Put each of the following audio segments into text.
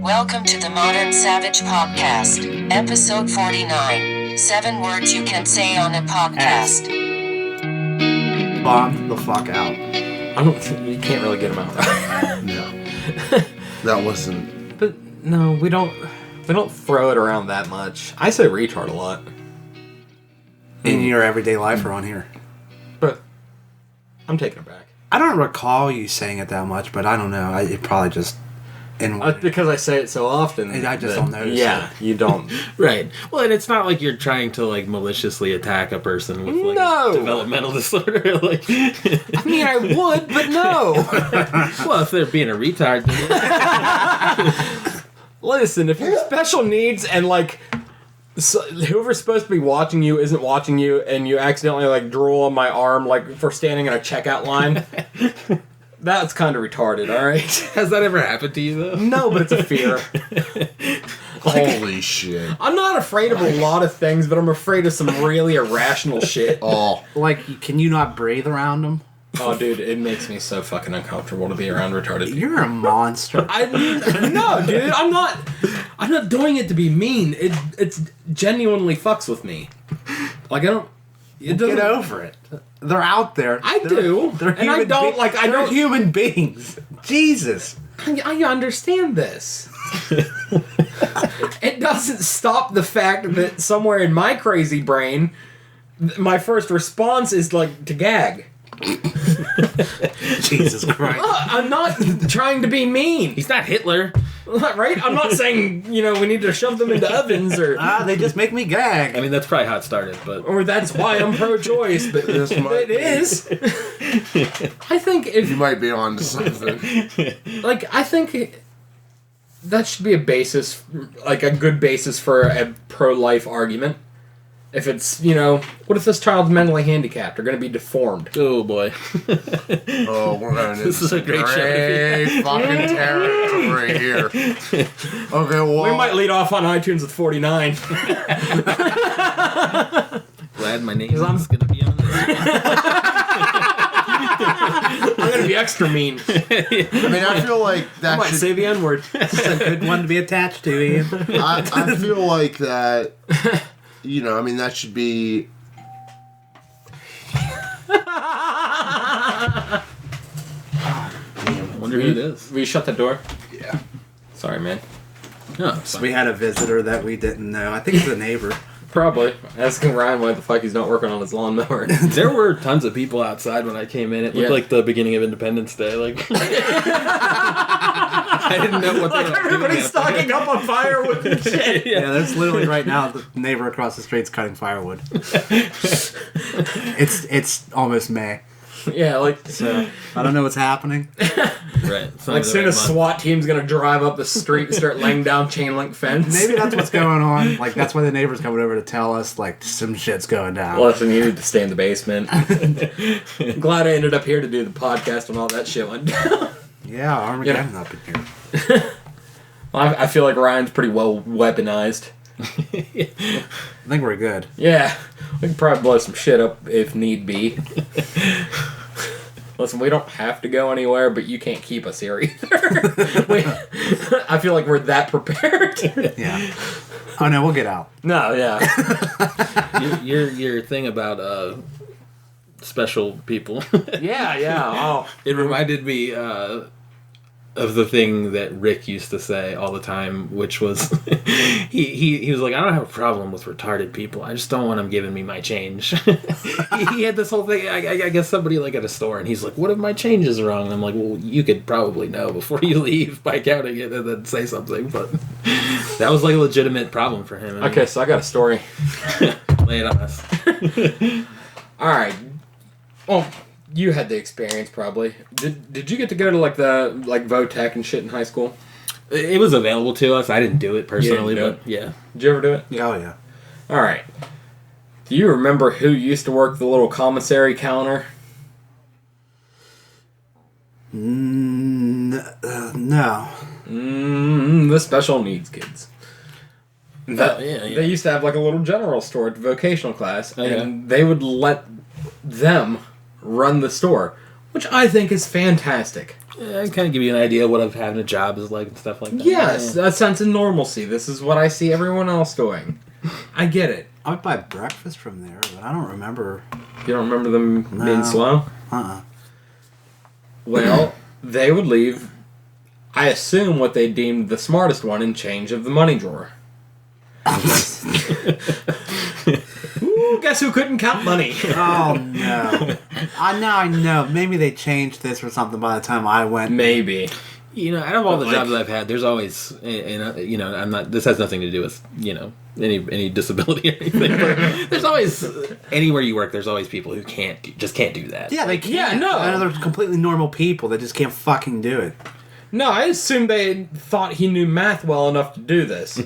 Welcome to the Modern Savage Podcast, episode 49. 7 words you can say on a podcast. Bomb the fuck out. You can't really get them out. No. That wasn't... But no, we don't throw it around that much. I say retard a lot. In your everyday life or on here? But I'm taking it back. I don't recall you saying it that much, but I don't know. It probably just... because I say it so often. I just don't notice it. You don't. Right. Well, and it's not like you're trying to like maliciously attack a person with like a developmental disorder. Like, I mean, I would, but no. Well, if they're being a retard, then Listen, if you're special needs and like whoever's supposed to be watching you isn't watching you, and you accidentally like drool on my arm like for standing in a checkout line. That's kind of retarded, alright? Has that ever happened to you, though? No, but it's a fear. Holy shit. I'm not afraid of a lot of things, but I'm afraid of some really irrational shit. Oh. Like, can you not breathe around them? Oh, dude, it makes me so fucking uncomfortable to be around retarded people. You're a monster. No, dude, I'm not doing it to be mean. It's genuinely fucks with me. Like, I don't... Get over it. They're out there. They're human beings. Jesus. I understand this. It doesn't stop the fact that somewhere in my crazy brain, my first response is like to gag. Jesus Christ. I'm not trying to be mean. He's not Hitler. Right? I'm not saying, we need to shove them into ovens or... They just make me gag. I mean, that's probably how it started, but... Or that's why I'm pro-choice, but it is. I think if... You might be on to something. Like, I think that should be a basis, like a good basis for a pro-life argument. If it's, what if this child's mentally handicapped or going to be deformed? Oh, boy. Oh, we're going to This is a great show. Fucking territory here. Okay, well... We might lead off on iTunes with 49. Glad my name is going to be on this. I'm going to be extra mean. I mean, I feel like that I might say the N-word. That's a good one to be attached to, Ian. I feel like that... that should be... I wonder who it is. Will you shut the door? Yeah. Sorry, man. No, So we had a visitor that we didn't know. I think it's a neighbor. Probably. Asking Ryan why the fuck he's not working on his lawnmower. there were tons of people outside when I came in. It looked like the beginning of Independence Day. Like I didn't know what they were doing. Everybody's stocking up on firewood and shit. Yeah, that's literally right now the neighbor across the street's cutting firewood. It's almost May. Yeah, like... So, I don't know what's happening. Right. Like, soon as SWAT team's gonna drive up the street and start laying down chain link fence. Maybe that's what's going on. Like, that's why the neighbor's coming over to tell us, like, some shit's going down. Listen, you need to stay in the basement. Glad I ended up here to do the podcast when all that shit went down. Yeah, Armageddon up in here. Well, I feel like Ryan's pretty well weaponized. I think we're good. Yeah, we can probably blow some shit up if need be. Listen, we don't have to go anywhere, but you can't keep us here either. I feel like we're that prepared. Yeah. Oh no, we'll get out. No, yeah. your thing about special people. Yeah. Oh, it reminded me of the thing that Rick used to say all the time, which was he was like, I don't have a problem with retarded people. I just don't want them giving me my change. he had this whole thing. I guess somebody like at a store, and he's like, what if my change is wrong? And I'm like, well, you could probably know before you leave by counting it and then say something. But that was like a legitimate problem for him. Okay, so I got a story. Lay it on us. All right. Well, you had the experience probably. Did you get to go to like the Votech and shit in high school? It was available to us. I didn't do it personally, but yeah. Did you ever do it? Oh yeah. All right. Do you remember who used to work the little commissary counter? No. The special needs kids. Yeah. They used to have like a little general store at the vocational class, and they would let them run the store. which I think is fantastic. Yeah, I kind of give you an idea of what having a job is like and stuff like that. Yes, a sense of normalcy. This is what I see everyone else doing. I get it. I would buy breakfast from there, but I don't remember. You don't remember them being slow? Well, they would leave, I assume, what they deemed the smartest one in change of the money drawer. Ooh, guess who couldn't count money? Oh, no. I know. Maybe they changed this or something by the time I went. Maybe. You know, out of all the jobs I've had, there's always, and you know, I'm not. This has nothing to do with any disability or anything. But there's always anywhere you work, there's always people who can't do that. Yeah, they can't. Yeah, no. I know they're completely normal people that just can't fucking do it. No, I assumed they thought he knew math well enough to do this.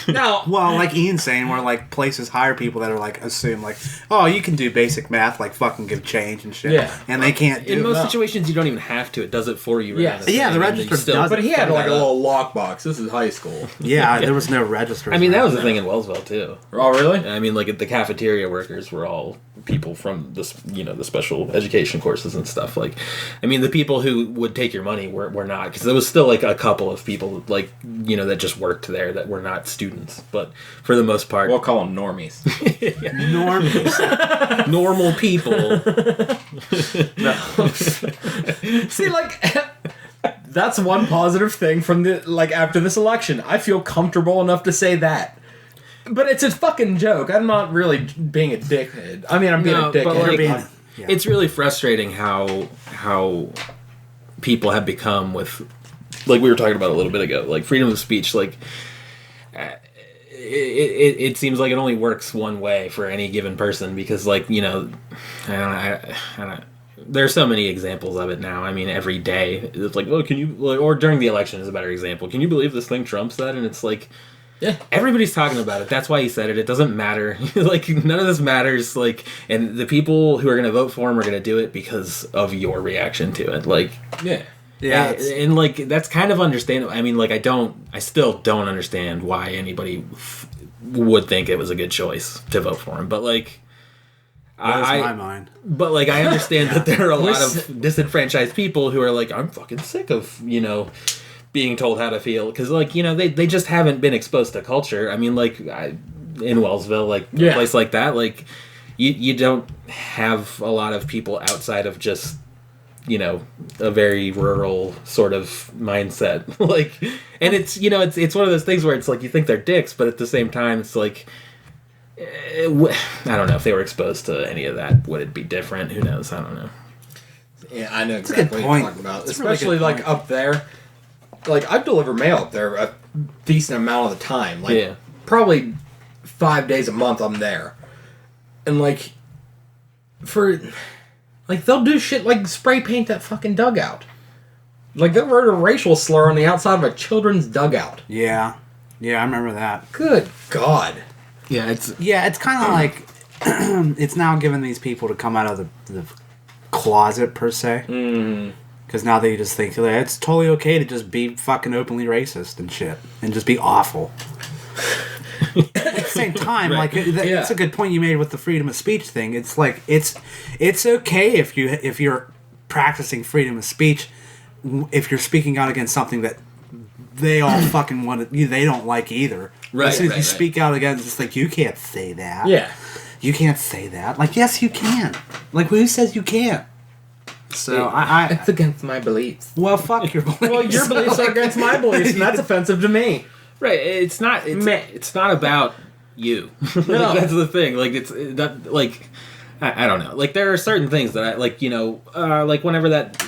Now, well, like Ian saying, where like places hire people that are like assume like, oh, you can do basic math, like fucking give change and shit. Yeah. And they can't do In it. most situations, you don't even have to. It does it for you. Yes. Yeah, the register does. but he had like a little lockbox. This is high school. Yeah, there was no register. I mean, that was the thing in Wellsville too. Oh, really? I mean, like the cafeteria workers were all people from this, the special education courses and stuff. Like, I mean, the people who would take your money were not, because there was still like a couple of people like that just worked there that were not students, but for the most part, We'll call them normies. normal. normal people. See, like, that's one positive thing from after this election. I feel comfortable enough to say that. But it's a fucking joke. I'm not really being a dickhead. I mean, I'm being a dickhead. But like, it's really frustrating how people have become with, like we were talking about a little bit ago, like freedom of speech. Like, it seems like it only works one way for any given person because, like, I don't. There's so many examples of it now. I mean, every day it's like, well, can you, or during the election is a better example. Can you believe this thing Trump said? And it's like, yeah, everybody's talking about it. That's why he said it. It doesn't matter. Like, none of this matters. Like, and the people who are going to vote for him are going to do it because of your reaction to it. Like, Yeah, and like that's kind of understandable. I mean, like, I still don't understand why anybody would think it was a good choice to vote for him. But like, my mind. But like, I understand that there are a lot of disenfranchised people who are like, I'm fucking sick of being told how to feel, because like they just haven't been exposed to culture. I mean, like in Wellsville, like a place like that, like you don't have a lot of people outside of just a very rural sort of mindset. Like, and it's it's one of those things where it's like you think they're dicks, but at the same time it's like I don't know if they were exposed to any of that, would it be different? Who knows? I don't know. Yeah, I know exactly what you're talking about. That's a really especially good like point. up there. Like, I deliver mail up there a decent amount of the time. Like, probably 5 days a month I'm there. And, like, they'll do shit like spray paint that fucking dugout. Like, they wrote a racial slur on the outside of a children's dugout. Yeah, I remember that. Good God. Yeah, it's kind of like it's now given these people to come out of the closet per se. Because now they just think it's totally okay to just be fucking openly racist and shit and just be awful. At the same time, right. That's a good point you made with the freedom of speech thing. It's like it's okay if you're practicing freedom of speech if you're speaking out against something that they all fucking want to, they don't like either. Right. As soon as you speak out against, it's like, you can't say that. Yeah. You can't say that. Like, yes, you can. Like, who says you can't? So it's against my beliefs. Well, fuck your beliefs. Well, your beliefs are against my beliefs, and that's offensive to me. Right. It's not about you. No. Like, that's the thing. Like, it's not like, I don't know. Like, there are certain things that I like. Like whenever that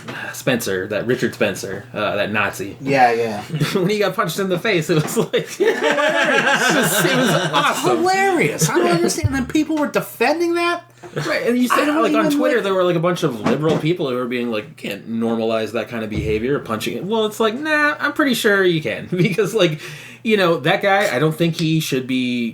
Richard Spencer, that Nazi. Yeah. When he got punched in the face, it was like hilarious. It was awesome. Hilarious. I don't understand. And people were defending that. Right, and you say like on Twitter, there were like a bunch of liberal people who were being like, you can't normalize that kind of behavior, punching it. Well, it's like, nah, I'm pretty sure you can, because like, that guy, I don't think he should be,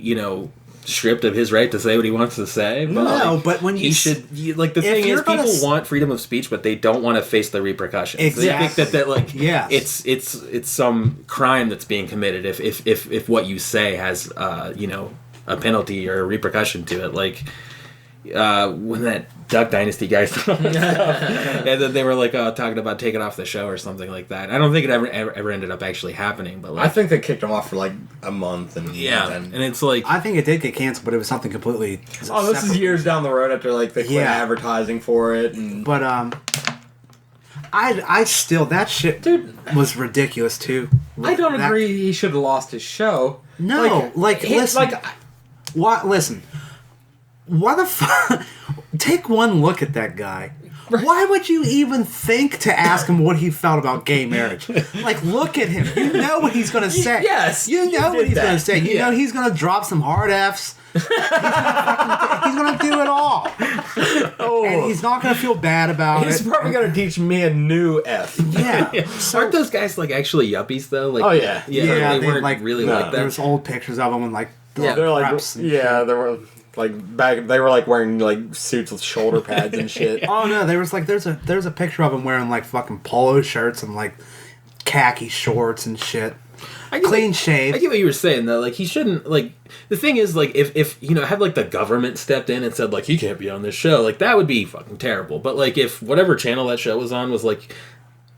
stripped of his right to say what he wants to say. But no, but when the thing is, people want freedom of speech, but they don't want to face the repercussions. Exactly. They think that like, yes. it's some crime that's being committed if what you say has a penalty or a repercussion to it. Like, when that Duck Dynasty guy stuff, and then they were like talking about taking off the show or something like that. I don't think it ever ended up actually happening, but like, I think they kicked him off for like a month, and and it's like I think it did get canceled, but it was something completely. oh, this is years down the road after like they quit Yeah. advertising for it, and But I still that shit Dude. was ridiculous too. I don't That- agree he should have lost his show. No, listen. like What? Listen. What the fuck? Take one look at that guy. Why would you even think to ask him what he felt about gay marriage? Like, look at him. You know what he's going to say. Yes, You you know what did he's that. going to say. You Yeah. know he's going to drop some hard Fs. He's going to do it all. And he's not going to feel bad about he's it. probably gonna teach me a new F. Yeah. So, aren't those guys like actually yuppies though? Like, Oh, yeah. yeah, they they, weren't like, really no. like that. there's old pictures of him and like Yeah, they're like preps and yeah, shit. they were like back. They were like wearing like suits with shoulder pads and shit. Oh no, there was like there's a picture of him wearing like fucking polo shirts and like khaki shorts and shit. Clean shave. I get what you were saying though. Like he shouldn't like. The thing is like if you know had like the government stepped in and said like he can't be on this show, like that would be fucking terrible. But like if whatever channel that show was on was like,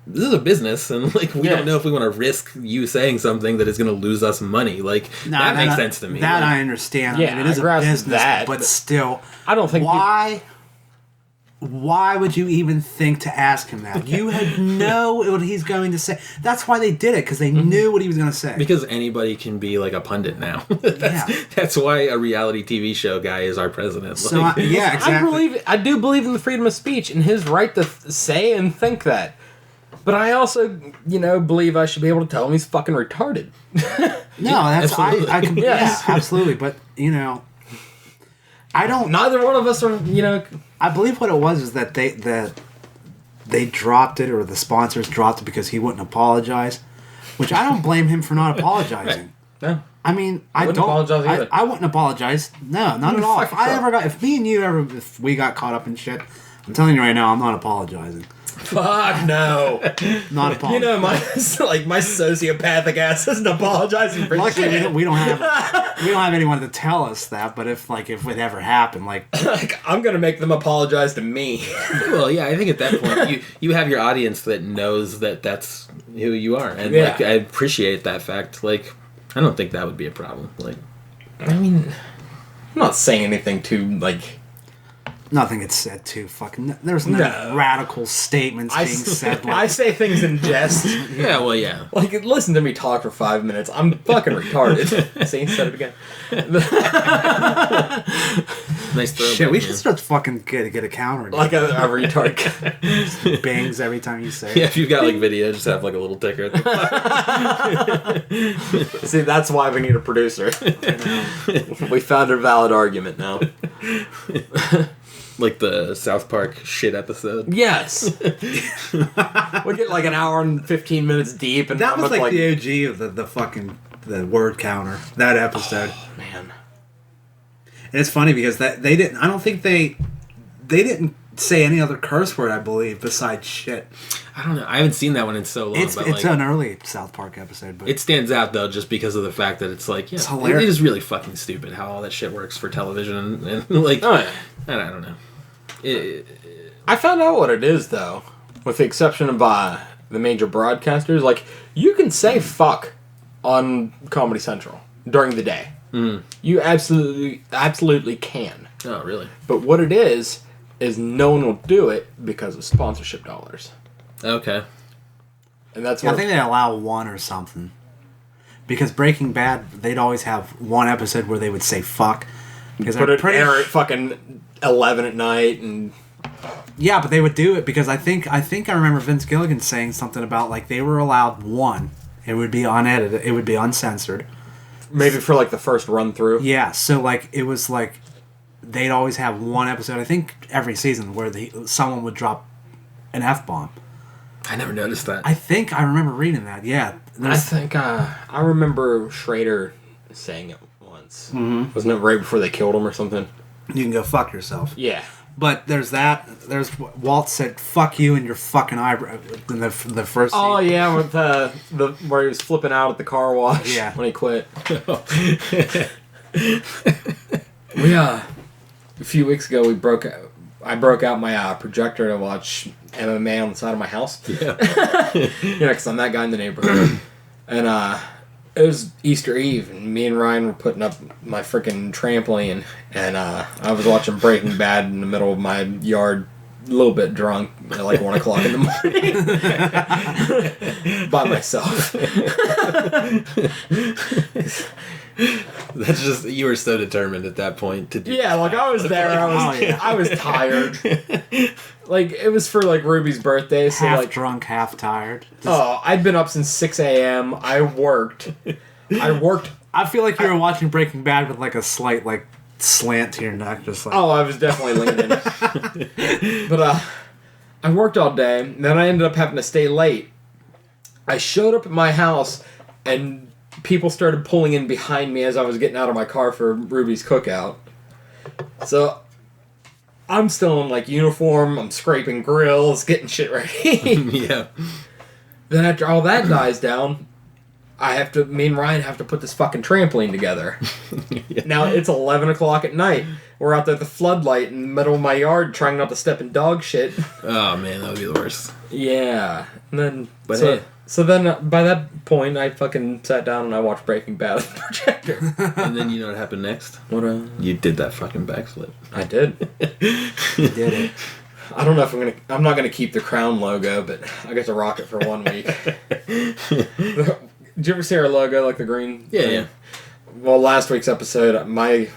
this is a business and like we Yeah. don't know if we want to risk you saying something that is going to lose us money. Like that makes sense to me. That Like, I understand. Yeah, I mean, it is I a grasp business, that, but but still, I don't think why would you even think to ask him that? You had know what he's going to say. That's why they did it, because they knew what he was going to say. because anybody can be like a pundit now. Yeah. That's why a reality TV show guy is our president. So Like, yeah, exactly. I do believe in the freedom of speech and his right to say and think that. But I also, believe I should be able to tell him he's fucking retarded. No, that's absolutely. I can Yes. yeah, absolutely. But I don't. Neither one of us are, I believe what it was is that they dropped it, or the sponsors dropped it because he wouldn't apologize, which I don't blame him for not apologizing. No. I mean, I wouldn't don't apologize either. I wouldn't apologize. No, not at all. Fuck If me and you if we got caught up in shit, I'm telling you right now, I'm not apologizing. Fuck no. Not apologizing. my sociopathic ass isn't apologizing for Luckily, shit. we don't have anyone to tell us that. But if it ever happened, like Like, I'm gonna make them apologize to me. well, yeah, I think at that point you have your audience that knows that that's who you are, and Yeah. like I appreciate that fact. Like, I don't think that would be a problem. Like, I mean, I'm not saying anything too, like... nothing gets said too fucking. There's no No. radical statements being said. Like, I say things in jest. yeah, well, yeah. Like, listen to me talk for 5 minutes. I'm fucking retarded. See, said it again. Nice throw. shit, we should start fucking get a counter. Like a retard. bangs every time you say it. Yeah, if you've got like video, just have like a little ticker. See, that's why we need a producer. We found a valid argument now. Like the South Park shit episode. Yes. We get like an hour and 15 minutes deep, and That was I'm like the OG of the word counter, that episode. man. And it's funny because they didn't. I don't think they didn't say any other curse word. I believe besides shit. I don't know. I haven't seen that one in so long. It's but it's like, an early South Park episode, but it stands out though just because of the fact that it's like, yeah, It's hilarious. it is really fucking stupid how all that shit works for television and like, Oh, yeah. I don't know. I found out what it is, though, with the exception of the major broadcasters. Like, you can say fuck on Comedy Central during the day. Mm. You absolutely can. Oh, really? But what it is no one will do it because of sponsorship dollars. Okay. And that's yeah, I what think they allow one or something. Because Breaking Bad, they'd always have one episode where they would say fuck. Because put it air at fucking 11 at night and... Yeah, but they would do it because I think I remember Vince Gilligan saying something about like they were allowed one. It would be unedited. It would be uncensored. Maybe for like the first run through. Yeah, so like it was like they'd always have one episode. I think every season where someone would drop an F-bomb. I never noticed that. I think I remember reading that. Yeah, I think I remember Schrader saying it once. Mm-hmm. Wasn't it right before they killed him or something? you can go fuck yourself. Yeah. But there's that. There's Walt said "fuck you" and your fucking eyebrow in the first. Oh scene. yeah, with the where he was flipping out at the car wash. Yeah. When he quit. We a few weeks ago I broke out my projector to watch MMA on the side of my house. Yeah. Because I'm that guy in the neighborhood. And it was Easter Eve, and me and Ryan were putting up my freaking trampoline, and I was watching Breaking Bad in the middle of my yard, a little bit drunk, at like 1 o'clock in the morning, by myself. That's just, you were so determined at that point to do. Yeah, like I was there, I was tired. Like it was for like Ruby's birthday, so Half like drunk, half tired. oh, I'd been up since 6 a.m. I worked. I feel like you were watching Breaking Bad with like a slight like slant to your neck, just like. Oh, I was definitely leaning. But I worked all day, and then I ended up having to stay late. I showed up at my house, and people started pulling in behind me as I was getting out of my car for Ruby's cookout. So I'm still in like uniform, I'm scraping grills, getting shit ready. Yeah. Then after all that dies down, me and Ryan have to put this fucking trampoline together. Yeah. Now it's 11 o'clock at night. We're out there at the floodlight in the middle of my yard trying not to step in dog shit. Oh man, that would be the worst. Yeah. And then, But so, hey. so then by that point, I fucking sat down and I watched Breaking Bad on the projector. And then you know what happened next? What You did that fucking backflip. I did. You did it. I don't know if I'm not gonna keep the Crown logo, but I get to rock it for 1 week. Did you ever see our logo, like the green? Yeah, thing? yeah. Well, last week's episode, my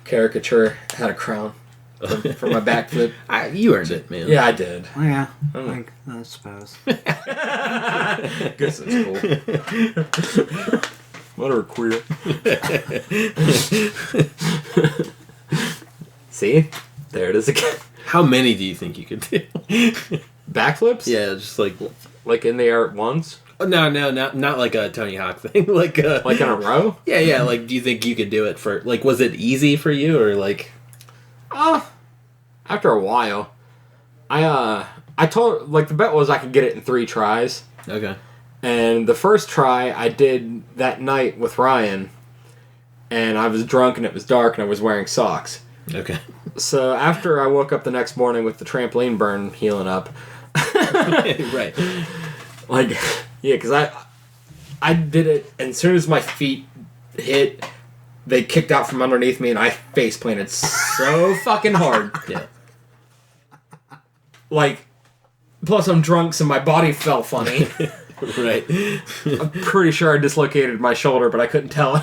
caricature had a crown for my backflip. You earned it, man. Yeah, I did. Oh, yeah, I suppose. Guess it's cool. Whatever, queer. See? There it is again. How many do you think you could do? Backflips? Yeah, just like... Like in the air at once? Oh, no, not like a Tony Hawk thing. Like in a row? Yeah, like, do you think you could do it for... Like, was it easy for you, or like... After a while, I told, like, the bet was I could get it in 3 tries. Okay. And the first try I did that night with Ryan, and I was drunk and it was dark and I was wearing socks. Okay. So after I woke up the next morning with the trampoline burn healing up, Right. like, yeah, because I did it, and as soon as my feet hit, they kicked out from underneath me and I face planted so fucking hard. Yeah. Like, plus I'm drunk, so my body felt funny. Right. I'm pretty sure I dislocated my shoulder, but I couldn't tell.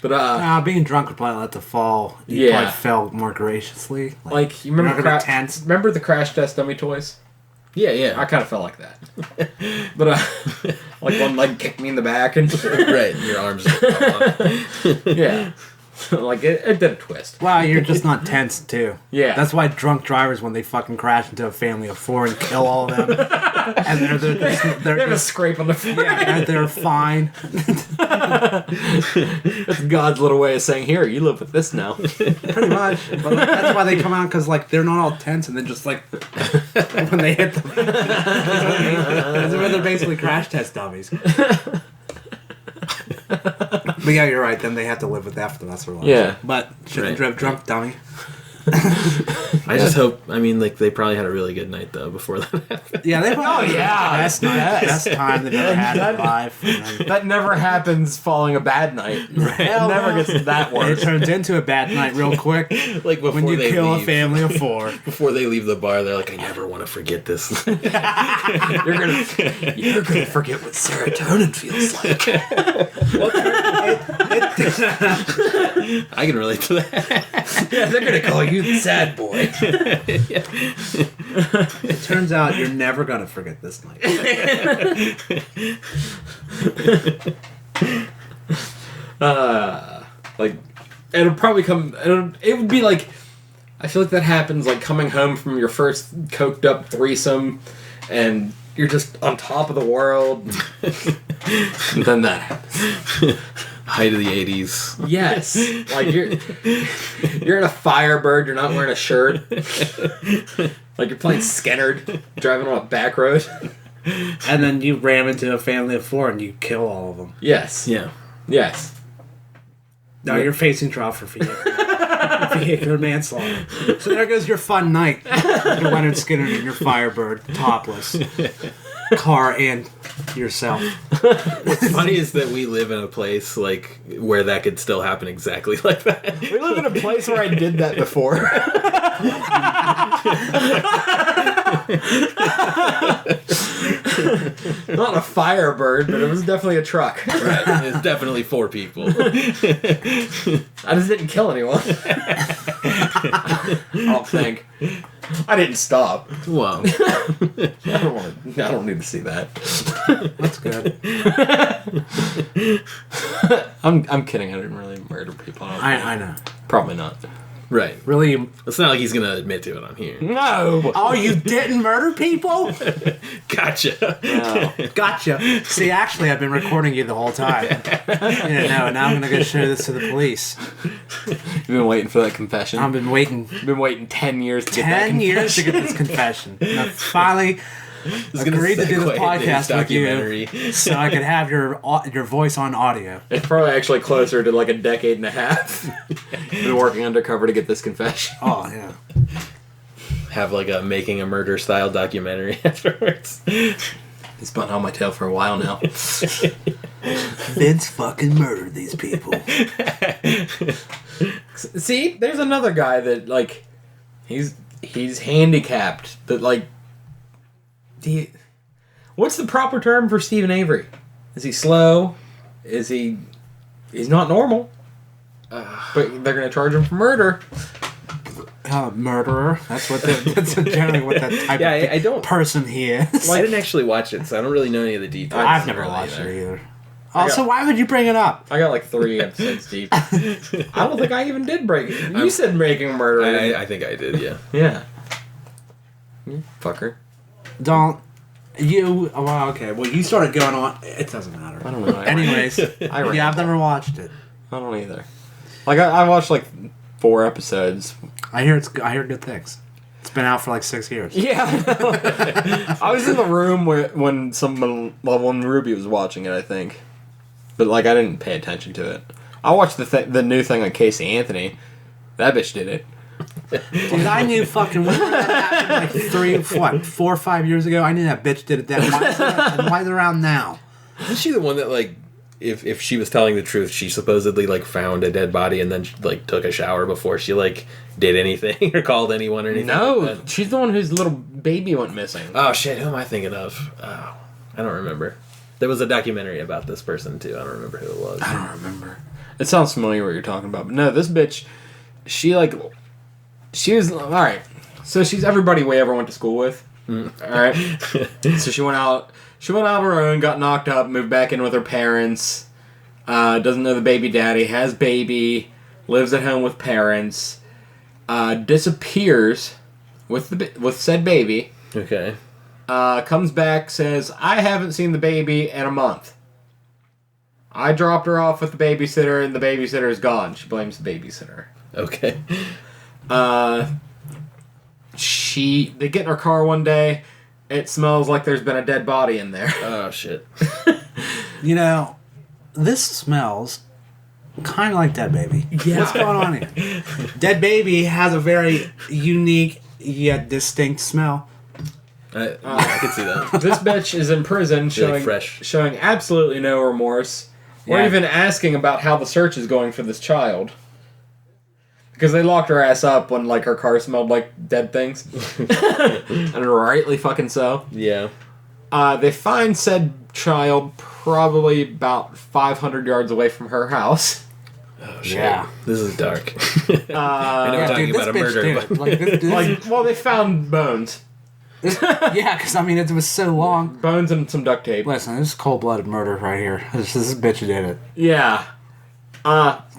But Being drunk would probably let the fall. You Yeah. probably fell more graciously. like, you remember You're not gonna tense. remember the crash test dummy toys? Yeah. I kind of felt like that. But like one leg kicked me in the back and Right. Your arms just fall off. yeah. Like it did a twist. Wow, you're just not tense too. Yeah. That's why drunk drivers, when they fucking crash into a family of 4 and kill all of them, and they're They have a just scrape on the front. and they're fine. That's God's little way of saying, "Here, you live with this now." Pretty much. But like, that's why they come out, because like they're not all tense, and then just like when they hit them, that's why they're basically crash test dummies. But yeah, you're right. Then they have to live with that for the rest of their lives. Yeah. But shouldn't Right. drive drunk dummy. I just hope... I mean, like, they probably had a really good night, though, before that happened. Yeah, they probably yeah, best night, yes. best time they've ever had in life. And then That never happens following a bad night. It never gets that it worse. turns into a bad night real quick Like, before when you they kill leave. a family of 4. Before they leave the bar, they're like, I never want to forget this. You're gonna forget what serotonin feels like. I can relate to that. Yeah, they're gonna call you the sad boy. It turns out you're never gonna forget this night. Like, it'll probably come. It would be like, I feel like that happens like coming home from your first coked up threesome, and you're just on top of the world. And then that happens. Height of the 80s. Yes, like you're in a Firebird. You're not wearing a shirt. Like you're playing Skennerd, driving on a back road. And then you ram into a family of 4 and you kill all of them. Yes. Yeah. Yes. No, you're facing trial for vehicular manslaughter. So there goes your fun night. Your Leonard Skinner and your Firebird, topless. Car and yourself. What's funny is that we live in a place like where that could still happen exactly like that. We live in a place where I did that before. Not a Firebird, but it was definitely a truck. Right. It's definitely 4 people. I just didn't kill anyone. I don't think. I didn't stop. Well, I don't need to see that. That's good. I'm kidding. I didn't really murder people. I know. Probably not. right. Really? It's not like he's going to admit to it on here. No. Oh, you didn't murder people? Gotcha. No. Gotcha. See, actually, I've been recording you the whole time. You didn't know. Now I'm going to go show this to the police. You've been waiting for that confession. I've been waiting You've been waiting 10 years to get that 10 years to confession. get this confession. And I finally It's gonna agreed to do segue this into podcast with documentary. you so I could have your voice on audio. It's probably actually closer to like a decade and a half. Been working undercover to get this confession. Oh, yeah. Have like a making a murder style documentary afterwards. It's been on my tail for a while now. Vince fucking murdered these people. See, there's another guy that like he's handicapped, but like what's the proper term for Stephen Avery? Is he slow? Is he's not normal? But they're gonna charge him for murder. Murderer. That's generally what that type of I don't. person he is. Well, I didn't actually watch it, so I don't really know any of the details. I've never watched it either. Oh, so why would you bring it up? I got like 3 episodes deep. I don't think I even did break it. You said making a murder. I think I did, yeah. Yeah. You fucker. Don't. You. Well, okay. Well, you started going on. It doesn't matter. I don't know. Anyways, yeah, I've never watched it. I don't either. Like I watched like 4 episodes. I hear good things. It's been out for like 6 years. Yeah. I was in the room when Ruby was watching it, I think. But like I didn't pay attention to it. I watched the new thing on Casey Anthony. That bitch did it. Dude, I knew fucking when that happened like 4 or 5 years ago. I knew that bitch did it then. Why is it around now? Isn't she the one that like if she was telling the truth, she supposedly like found a dead body and then like took a shower before she like did anything or called anyone or anything? No, like that? she's the one whose little baby went missing. Oh shit, who am I thinking of? Oh, I don't remember. There was a documentary about this person too. I don't remember who it was. I don't remember. It sounds familiar what you're talking about, but no, this bitch, she was alright. So she's everybody we ever went to school with. Alright. So she went out on her own, got knocked up, moved back in with her parents, doesn't know the baby daddy, has baby, lives at home with parents, disappears with said baby, Okay. comes back, says, I haven't seen the baby in a month. I dropped her off with the babysitter and the babysitter is gone. She blames the babysitter. Okay. They get in her car one day. It smells like there's been a dead body in there. Oh shit. You know, this smells kind of like Dead Baby. Yeah. What's going on here? Dead Baby has a very unique yet distinct smell. I can see that. This bitch is in prison showing absolutely no remorse or Yeah. even asking about how the search is going for this child. Because they locked her ass up when like her car smelled like dead things. And rightly fucking so. Yeah. They find said child probably about 500 yards away from her house. Oh shit. Yeah. This is dark. I know we're talking dude, about a this bitch murder, did but it. Like, this, Well, they found bones. yeah, because I mean, it was so long. Bones and some duct tape. Listen, this is cold-blooded murder right here. This bitch did it. Yeah.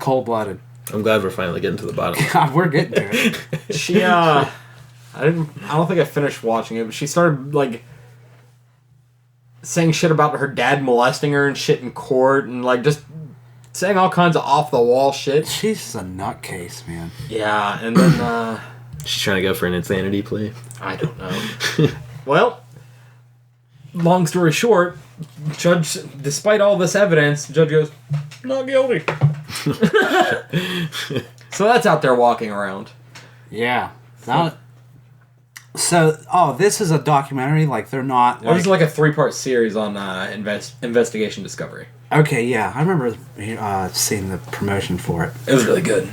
Cold-blooded. I'm glad we're finally getting to the bottom. God, we're getting to it. She, I don't think I finished watching it, but she started, like, saying shit about her dad molesting her and shit in court and, like, just saying all kinds of off-the-wall shit. She's just a nutcase, man. Yeah, and then, She's trying to go for an insanity plea. I don't know. Well, long story short, judge, despite all this evidence, the judge goes, not guilty. So that's out there walking around. Yeah. This is a documentary. Like they're not. It was like a 3-part series on Investigation Discovery. Okay, yeah, I remember seeing the promotion for it. It was really good.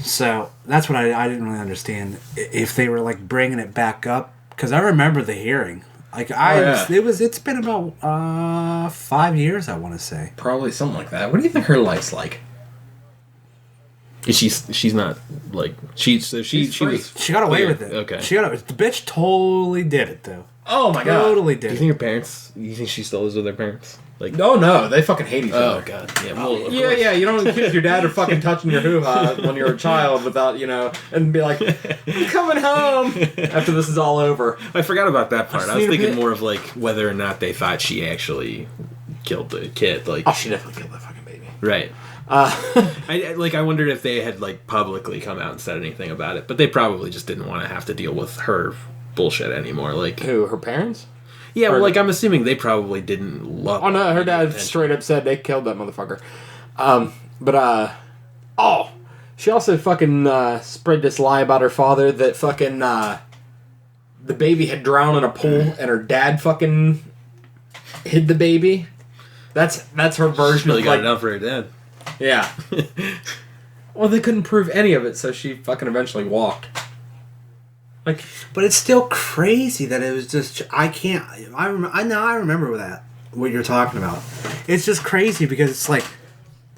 So that's what I didn't really understand if they were like bringing it back up because I remember the hearing. Like it's been about 5 years, I want to say. Probably something like that. What do you think her life's like? She's not like she was. She got away with it. Okay. The bitch totally did it though. Oh my god. Totally did. Do you think her parents? You think she still lives with her parents? Like no, they fucking hate each other. Oh god. Yeah. Well, Yeah. You don't accuse your dad of fucking touching your hoo-ha when you're a child without and be like, I'm coming home after this is all over. I forgot about that part. I was thinking bit. more of like whether or not they thought she actually killed the kid. Like, Oh, she definitely killed that fucking baby. right. I wondered if they had like publicly come out and said anything about it, but they probably just didn't want to have to deal with her bullshit anymore. Like, Who? Her parents? yeah, well, like I'm assuming they probably didn't love. Oh no, her dad attention. straight up said they killed that motherfucker. She also fucking spread this lie about her father that fucking the baby had drowned in a pool and her dad fucking hid the baby. That's her version Really of got like, it out for her dad. yeah. Well, they couldn't prove any of it, so she fucking eventually walked. Like, But it's still crazy that it was just. I remember that. What you're talking about. It's just crazy because it's like.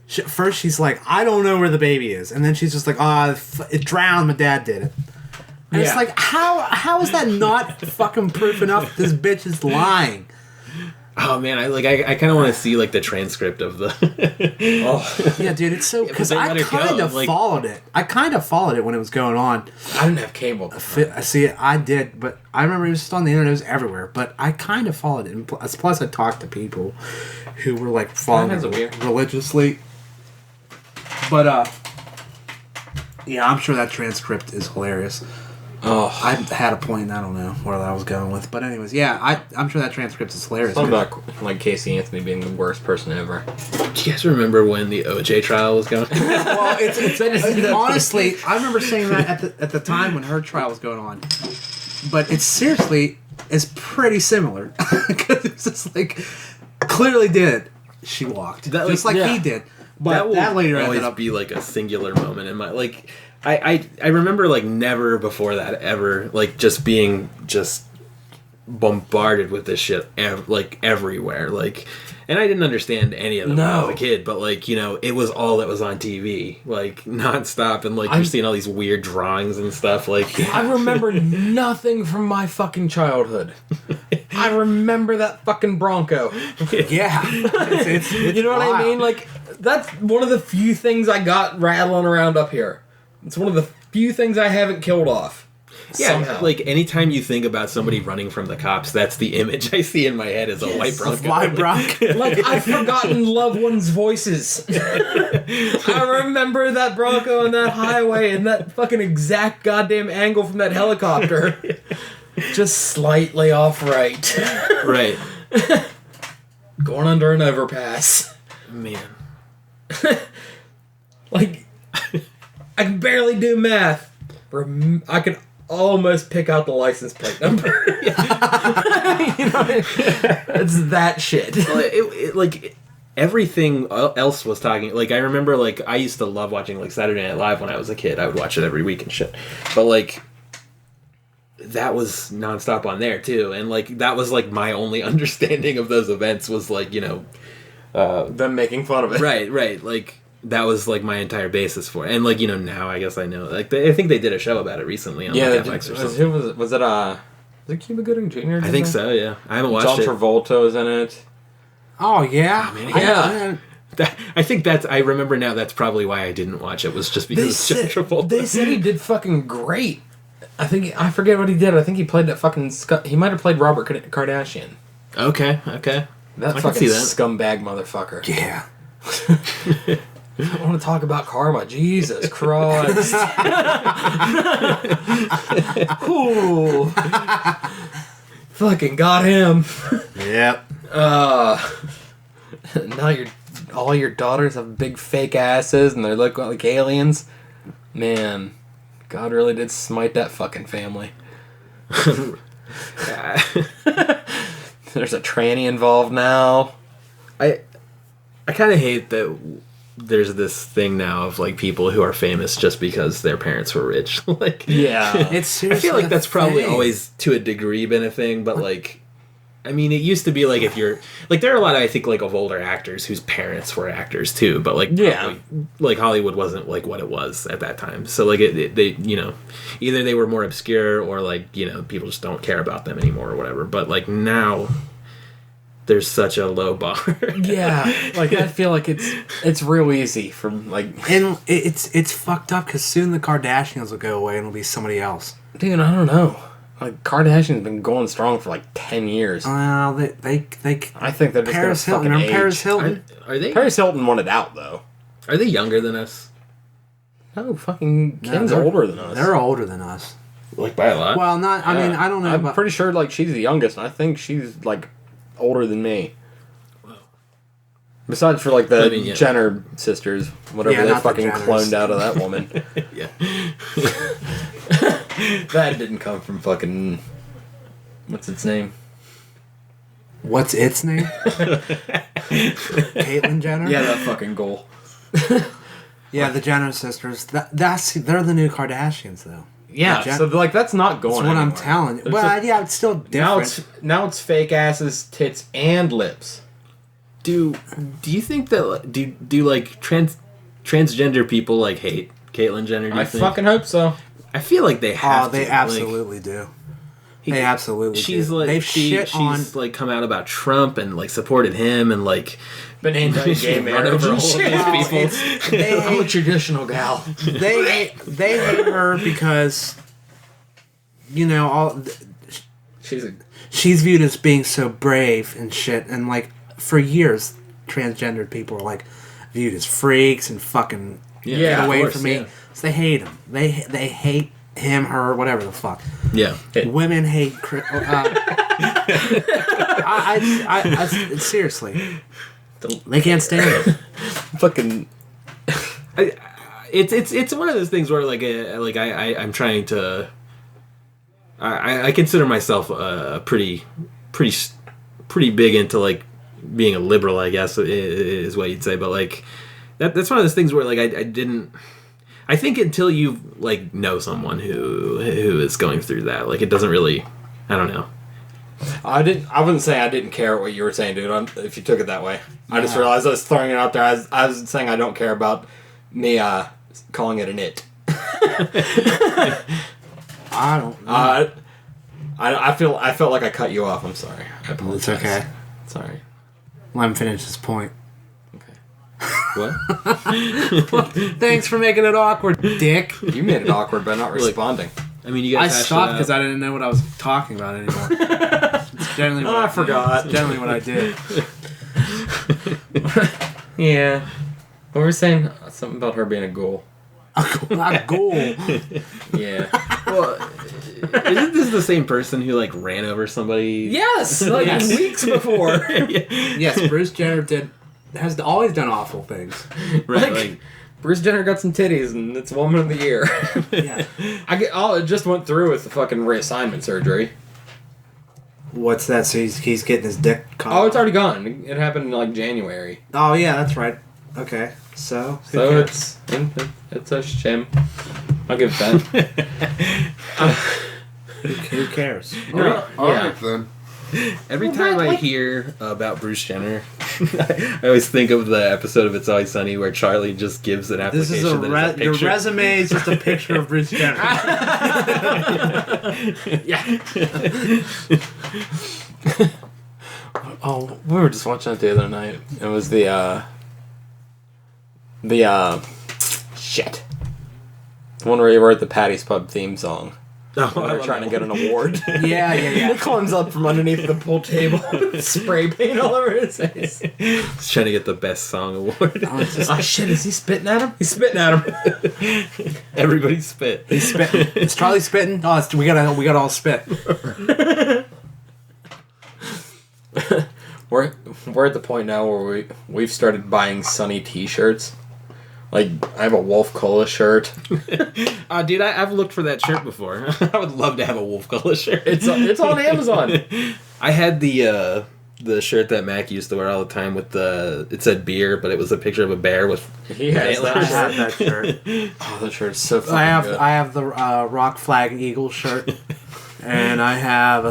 First she's like, I don't know where the baby is, and then she's just like, it drowned. My dad did it. And it's Yeah. like, how is that not fucking proof enough that this bitch is lying? Oh man, I kind of want to see like the transcript of the. Yeah, dude, it's so because they I let her go, kind of like- followed it. I kind of followed it when it was going on. I didn't have cable. I see it. I did, but I remember it was just on the internet. It was everywhere. But I kind of followed it. And plus, I talked to people who were like following That's it weird. religiously. But yeah, I'm sure that transcript is hilarious. Oh, I had a point. I don't know where I was going with, but anyways, yeah, I'm sure that transcript is hilarious. something about like Casey Anthony being the worst person ever. Do you guys remember when the OJ trial was going? Well, honestly, I remember saying that at the time when her trial was going on, but it's seriously is pretty similar because it's just like clearly did she walked That, just like, like yeah. he did, but that later always ended up be like a singular moment in my like. I remember like never before that ever like just being just bombarded with this shit like everywhere like, and I didn't understand any of them when I was a kid, but like it was all that was on TV like nonstop, and like you're seeing all these weird drawings and stuff like. I remember nothing from my fucking childhood. I remember that fucking Bronco. yeah. It's You know what I wild. mean? Like, that's one of the few things I got rattling around up here. It's one of the few things I haven't killed off. Yeah, Somehow. like anytime you think about somebody running from the cops, that's the image I see in my head is a white Bronco. My Bronco. Like, I've forgotten loved ones' voices. I remember that Bronco and that highway and that fucking exact goddamn angle from that helicopter. Just slightly off right. Right. Going under an overpass. Man. Like, I can barely do math. I can almost pick out the license plate number. It's that shit. Well, it like everything else was talking. Like I remember, like I used to love watching like Saturday Night Live when I was a kid. I would watch it every week and shit. But like that was nonstop on there too, and like that was like my only understanding of those events was like Them making fun of it. right. Like that was like my entire basis for it. And like now I guess I know. Like I think they did a show about it recently on Yeah, like, they FX or did. something. Who was it? Was it Cuba Gooding Jr.? I think so. Yeah, I haven't watched John it. Travolta was in it. Oh yeah. man, yeah. I think that's. I remember now. That's probably why I didn't watch it. Was just because of John Travolta. They said he did fucking great. I forget what he did. I think he played that fucking he might have played Robert Kardashian. Okay. That I can fucking see that. scumbag motherfucker. Yeah. I don't want to talk about karma. Jesus Christ. Ooh. Fucking got him. Yep. Now you're all your daughters have big fake asses and they look like aliens. Man, God really did smite that fucking family. There's a tranny involved now. I kind of hate that there's this thing now of like people who are famous just because their parents were rich. Like, Yeah. It's I feel like that's probably thing. always to a degree been a thing, but like, I mean, it used to be like if you're like there are a lot, I think, like of older actors whose parents were actors too, but like probably, like Hollywood wasn't like what it was at that time. So like they either they were more obscure or like people just don't care about them anymore or whatever. But like now, there's such a low bar. Yeah, like I feel like it's real easy for like, And it's fucked up because soon the Kardashians will go away and it'll be somebody else. dude, I don't know. Like Kardashian's been going strong for like 10 years. Well, they I think they're just Paris gonna Hilton. fucking Remember age. Paris Hilton? Are they Paris Hilton wanted out though. are they younger than us? No, fucking No, Ken's they're- older than us. They're older than us. Like by a lot? Well, not. I mean, Yeah. I don't know. I'm about, pretty sure like she's the youngest, and I think she's like older than me. Besides for like the I mean, yeah. Jenner sisters, whatever Yeah, they not the fucking Jenners. cloned out of that woman. Yeah. That didn't come from fucking what's its name? What's its name? Caitlyn Jenner. Yeah, that fucking goal. Yeah, the Jenner sisters. They're the new Kardashians, though. Yeah, Jen- so like that's not going. That's what I'm anywhere. telling you. There's Well, a- yeah, it's still different. now it's fake asses, tits, and lips. Do you think that do like transgender people like hate Caitlyn Jenner? Do you I think? fucking hope so. I feel like they have. Oh, they to. absolutely do. They absolutely She's do. like They've she's shit on. like come out about Trump and like supported him and like Been anti-gay run marriage over all and of shit. these people. They I'm a hate, traditional gal. they hate her because she's viewed as being so brave and shit, and like for years transgendered people are like viewed as freaks and fucking Yeah, get of away course, from me. yeah. So they hate him. They hate him, her, whatever the fuck. Yeah. Women hate. Seriously, they can't stand it. Fucking. It's one of those things where I'm trying to. I consider myself pretty big into like being a liberal, I guess is what you'd say, but like that's one of those things where like I didn't. I think until you like know someone who is going through that, like it doesn't really. I don't know. I wouldn't say I didn't care what you were saying, dude. If you took it that way, I just realized I was throwing it out there. I was saying I don't care about me calling it an it. I don't know. I felt like I cut you off. I'm sorry. I apologize. It's okay. Sorry. Let him finish his point. Okay. What? Thanks for making it awkward, dick. You made it awkward by not responding. I mean, you I guys. hashed it stopped out. because I didn't know what I was talking about anymore. It's generally what I forgot. It's generally what I did. Yeah. What were we saying? Something about her being a ghoul. A goal. Yeah. Well, isn't this the same person who like ran over somebody? Yes. Like Yes. weeks before. Yes, Bruce Jenner has always done awful things. Right. Like, Bruce Jenner got some titties, and it's Woman of the Year. Yeah. It just went through with the fucking reassignment surgery. What's that? So he's getting his dick cut. Oh, it's already gone. It happened in like January. Oh yeah, that's right. Okay, so who So cares? it's a shame. I'll give it that. Who cares? No, All yeah. right then. Every time I hear about Bruce Jenner, I always think of the episode of It's Always Sunny where Charlie just gives an This application. is a that is your picture. resume is just a picture of Bruce Jenner. Yeah. Oh, we were just watching it the other night. It was the shit. The one where he wrote the Patty's Pub theme song. Oh, They were trying to get an award. Yeah. He climbs up from underneath the pool table with spray paint all over his face. He's trying to get the best song award. Oh shit, is he spitting at him? He's spitting at him. Everybody spit. He's spitting. Is Charlie spitting? Oh, we gotta all spit. We're We're at the point now where we've started buying Sunny T-shirts. Like, I have a Wolf Cola shirt. Dude, I've looked for that shirt before. I would love to have a Wolf Cola shirt. It's on Amazon. I had the shirt that Mac used to wear all the time with it said beer, but it was a picture of a bear with He has I have that shirt. Oh, that shirt's so fucking good. I have the Rock Flag Eagle shirt, and I have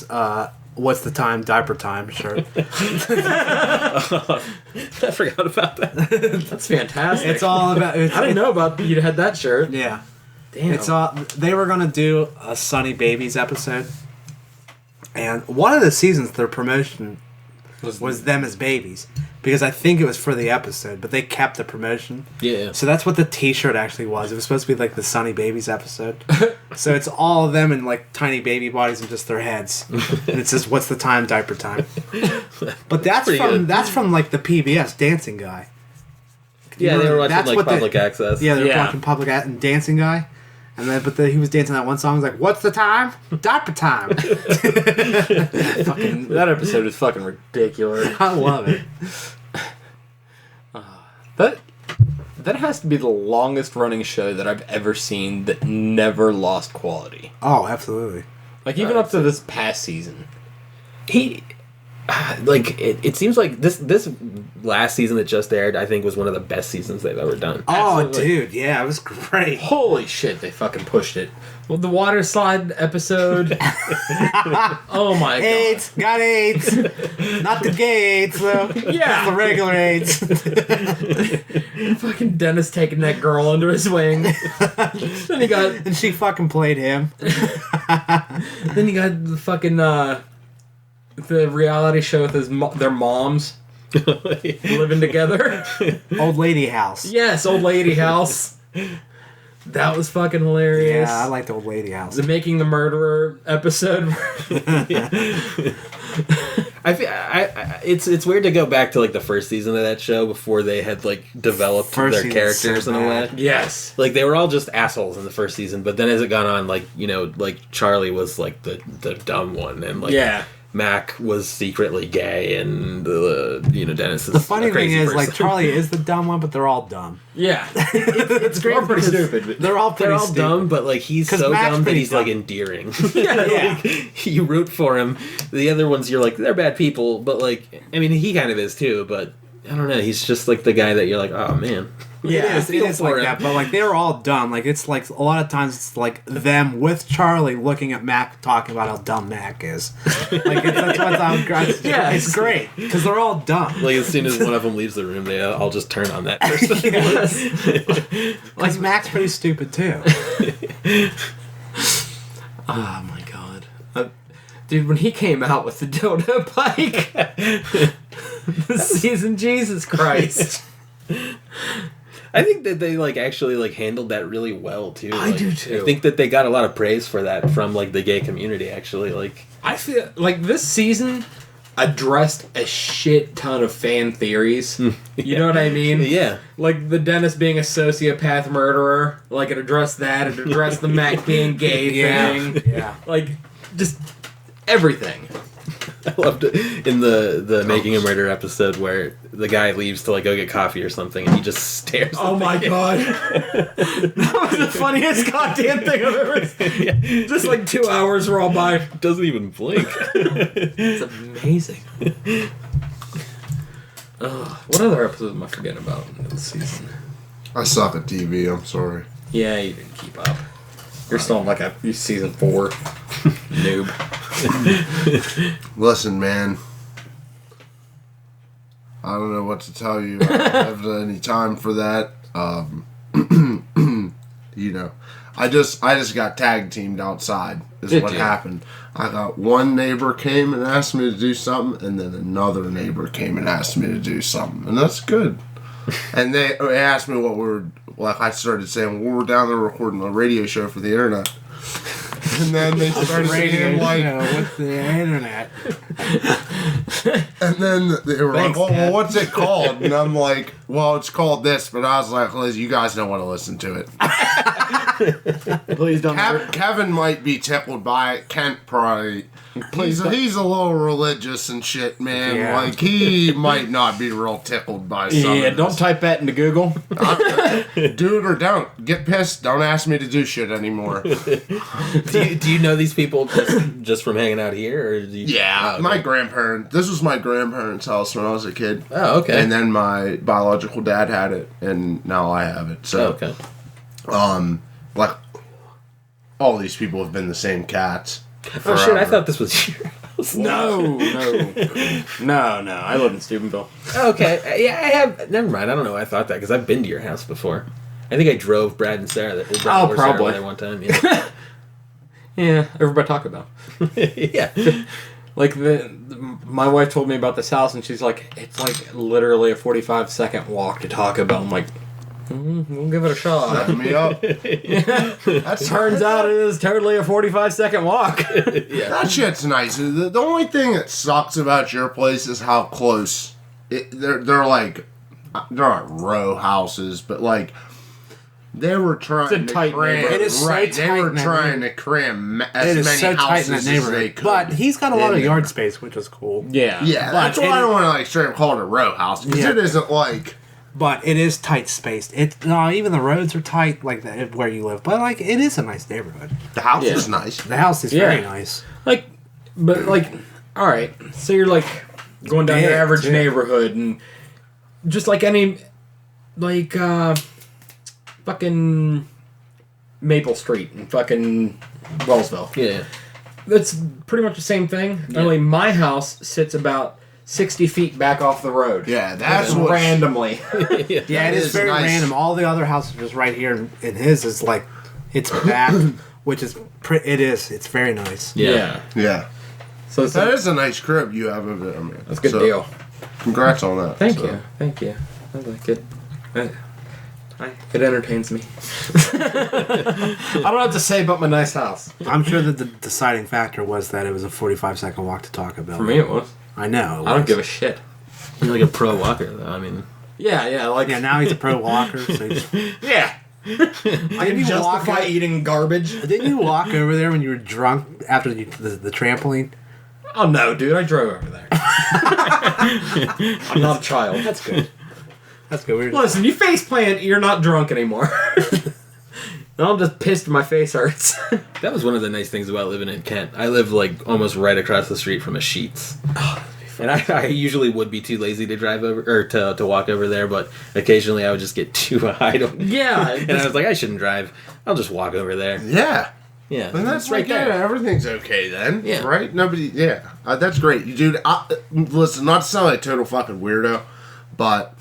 a What's the Time Diaper Time shirt. I forgot about that. That's fantastic. It's all about. I didn't know about you had that shirt. Yeah, Damn. it's all. They were gonna do a Sunny Babies episode, and one of the seasons their promotion was them as babies, because I think it was for the episode, but they kept the promotion. Yeah. So that's what the T-shirt actually was. It was supposed to be like the Sunny Babies episode. So it's all of them in like tiny baby bodies and just their heads, and it says "What's the Time Diaper Time." But that's from like the PBS Dancing Guy. Yeah, they were watching That's like what public access. Yeah, they were Yeah. watching public and Dancing Guy. And then, he was dancing that one song. He was like, "What's the time? Diaper time." Fucking, that episode is fucking ridiculous. I love it. That has to be the longest running show that I've ever seen that never lost quality. Oh, absolutely. Like, even up to this past season. It seems like this last season that just aired, I think, was one of the best seasons they've ever done. Oh, Absolutely. dude, yeah, it was great. Holy shit, they fucking pushed it. Well, the water slide episode. Oh my god. AIDS, got AIDS. Not the gay AIDS, though. Yeah. The regular AIDS. Fucking Dennis taking that girl under his wing. Then he got And she fucking played him. the fucking the reality show with their moms living together. Old lady house. Yes, old lady house. That was fucking hilarious. Yeah, I liked Old Lady House. The Making the Murderer episode. It's weird to go back to like the first season of that show before they had like developed First their season's characters so in a way. bad. Yes. Like they were all just assholes in the first season, but then as it got on, like like Charlie was like the dumb one, and like Yeah. Mac was secretly gay, and Dennis is The funny a thing crazy is, person. like, Charlie is the dumb one, but they're all dumb. Yeah. It's great. We're pretty because stupid. They're all pretty They're all stupid. dumb, but like he's 'Cause so Mac's dumb that pretty he's like dumb. endearing. Yeah. Like, you root for him. The other ones, you're like, they're bad people, but like, I mean, he kind of is too. But I don't know. He's just like the guy that you're like, oh man. Yeah, it feel is for like him. that, but like they're all dumb. Like it's like a lot of times it's like them with Charlie looking at Mac talking about how dumb Mac is. Like that's what's Yeah, it's great because they're all dumb. Like as soon as one of them leaves the room, I'll just turn on that person. Like Mac's pretty stupid too. Oh my god. Dude, when he came out with the dildo pike this season, Jesus Christ. I think that they like actually like handled that really well too. I Like, do, too. I think that they got a lot of praise for that from like the gay community. Actually, like I feel like this season addressed a shit ton of fan theories. You know what I mean? yeah. Like the Dennis being a sociopath murderer. Like it addressed that. It addressed the Mac being gay thing. Yeah. Like just everything. I loved it in the Making a Murder episode where the guy leaves to like go get coffee or something, and he just stares. Oh my god. That was the funniest goddamn thing I've ever seen. Just like 2 hours roll by. Doesn't even blink. It's amazing. What other episode am I forgetting about this season? I suck at TV. I'm sorry. Yeah, you didn't keep up. You're still on like season 4. Noob. Listen, man. I don't know what to tell you. I don't have any time for that. I just got tag teamed outside. Is Did what you? happened. I got one neighbor came and asked me to do something, and then another neighbor came and asked me to do something, and that's good. And they asked me what we were. Like I started saying, we were down there recording a radio show for the internet. And then they started saying, like, with the internet. and then they were Thanks, like, well, Dad. what's it called? And I'm like, well, it's called this. But I was like, Liz, you guys don't want to listen to it. Please don't. Kevin might be tickled by it. Kent probably. He's a little religious and shit, man. Yeah. Like, he might not be real tickled by some Yeah, of don't this. type that into Google. Do it or don't. Get pissed. Don't ask me to do shit anymore. Do you know these people just from hanging out here? Or do you, Yeah, oh, okay. my grandparents. This was my grandparents' house when I was a kid. Oh, okay. And then my biological dad had it, and now I have it. So, okay. like, all these people have been the same cats. Oh shit! I forever. thought this was your house. No. I live in Steubenville. Okay. Yeah, I have. Never mind. I don't know why I thought that because I've been to your house before. I think I drove Brad and Sarah. Brad or Sarah probably. there one time. Yeah. Yeah, everybody talk about. Yeah. Like my wife told me about this house, and she's like, "It's like literally a 45-second walk to Taco Bell." I'm like, "We'll give it a shot." Set me up. That's Turns out it is totally a 45-second walk. That shit's nice. The only thing that sucks about your place is how close. They're like, they're not row houses, but like, they were trying It's a to tight cram. neighborhood. It is so right, they tight were in that trying to cram It as is many so tight houses in that as they neighborhood. could. But he's got a lot of in yard there. space, which is cool. Yeah. Yeah, that's But why I it- don't want to like straight up call it a row house because Yeah. it isn't like. But it is tight spaced. Even the roads are tight, like where you live. But like, it is a nice neighborhood. The house Yeah. is nice. The house is Yeah. very nice. Like, but like, all right. So you're like going down your Yeah, average yeah. neighborhood, and just like any, like, fucking Maple Street and fucking Wellsville. Yeah. That's pretty much the same thing. Yeah. Only my house sits about 60 feet back off the road. Yeah, that's Just what. randomly. Yeah, it is is very nice. random. All the other houses are just right here, and his is like, it's back, which is it's very nice. Yeah. Yeah, So it's that is a nice crib you have over there, man. that's a good So, deal. Congrats on that. Thank So. you. Thank you. I like it. It entertains me. I don't have to say about my nice house. I'm sure that the deciding factor was that it was a 45-second walk to Taco Bell. For me, it was. I know. I don't give a shit. You're like a pro walker, though. I mean, Yeah, like Yeah, now he's a pro walker. So yeah. I can you walk justify out- eting garbage. didn't you walk over there when you were drunk after the trampoline? Oh no, dude! I drove over there. I'm not a child. That's good. That's good. Weird. Listen, you face plant, you're not drunk anymore. I'm just pissed my face hurts. that was one of the nice things about living in Kent. I live like almost right across the street from a Sheetz. And I usually would be too lazy to drive over or to walk over there, but occasionally I would just get too high. Yeah. And I was like, I shouldn't drive. I'll just walk over there. Yeah. Yeah. And that's it's right like, yeah, there. everything's okay then. Yeah. Right? Nobody, yeah. That's great. Dude, listen, not to sound like a total fucking weirdo, but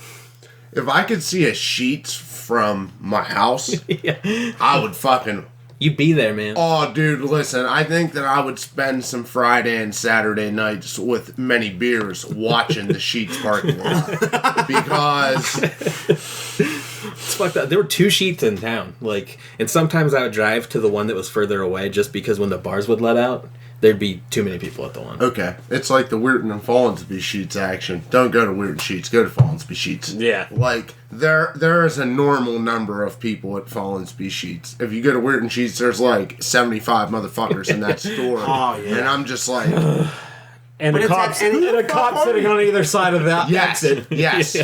if I could see a Sheetz from my house, Yeah. I would fucking. You'd be there, man. Oh, dude, listen, I think that I would spend some Friday and Saturday nights with many beers watching the Sheetz parking lot. Because, It's fucked up. There were 2 Sheetz in town. Like, and sometimes I would drive to the one that was further away just because when the bars would let out, there'd be too many people at the one. okay, it's like the Weirton and Fallensby Sheetz action. Don't go to Weirton Sheetz, go to Fallensby Sheetz. Yeah. Like, there is a normal number of people at Fallensby Sheetz. If you go to Weirton Sheetz, there's like 75 motherfuckers in that store. Oh, yeah. And I'm just like, And But a it's cop, at any- and a cop sitting on either side of that yes, exit. yes.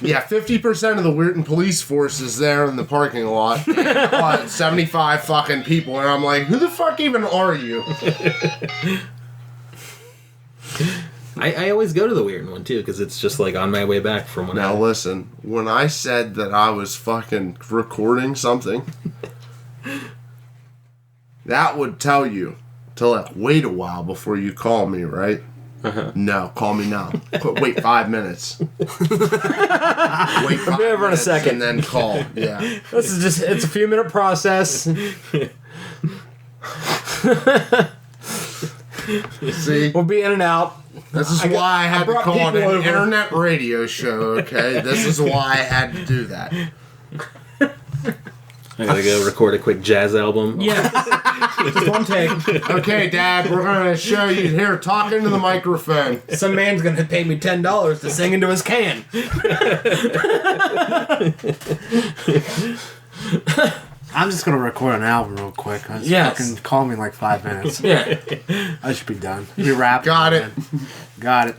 Yeah, 50% of the Weirton police force is there in the parking lot. And, 75 fucking people. And I'm like, who the fuck even are you? I always go to the weird one, too, because it's just, like, on my way back from when Now I... listen, when I said that I was fucking recording something, that would tell you to like wait a while before you call me, right? No, call me now. Wait 5 minutes. Wait 5 be over in a minutes second. and then call. Yeah. This is just, it's a few minute process. See, We'll be in and out. this is why I had to brought call it people an over. internet radio show. Okay, this is why I had to do that. I gotta go record a quick jazz album. Yeah. Just one take. Okay, Dad, we're gonna show you here. Talk into the microphone. Some man's gonna pay me $10 to sing into his can. I'm just gonna record an album real quick. Yes. Fucking call me in like 5 minutes. Yeah. I should be done. Be rapping. Got it. Got it.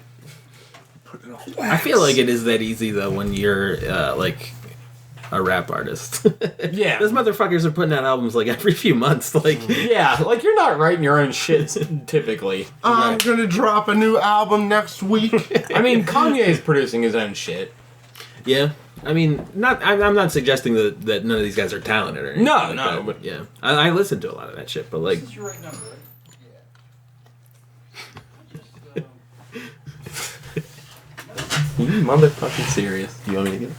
I feel like it is that easy though when you're like a rap artist. Yeah. Those motherfuckers are putting out albums like every few months. Like, Yeah, like you're not writing your own shit typically. I'm gonna drop a new album next week. I mean, Kanye's producing his own shit. yeah. I mean, I'm not suggesting that none of these guys are talented or anything. No, like no, that. but- yeah, I listen to a lot of that shit, but like, This is your right number, right? You motherfucking serious? you want me to get it?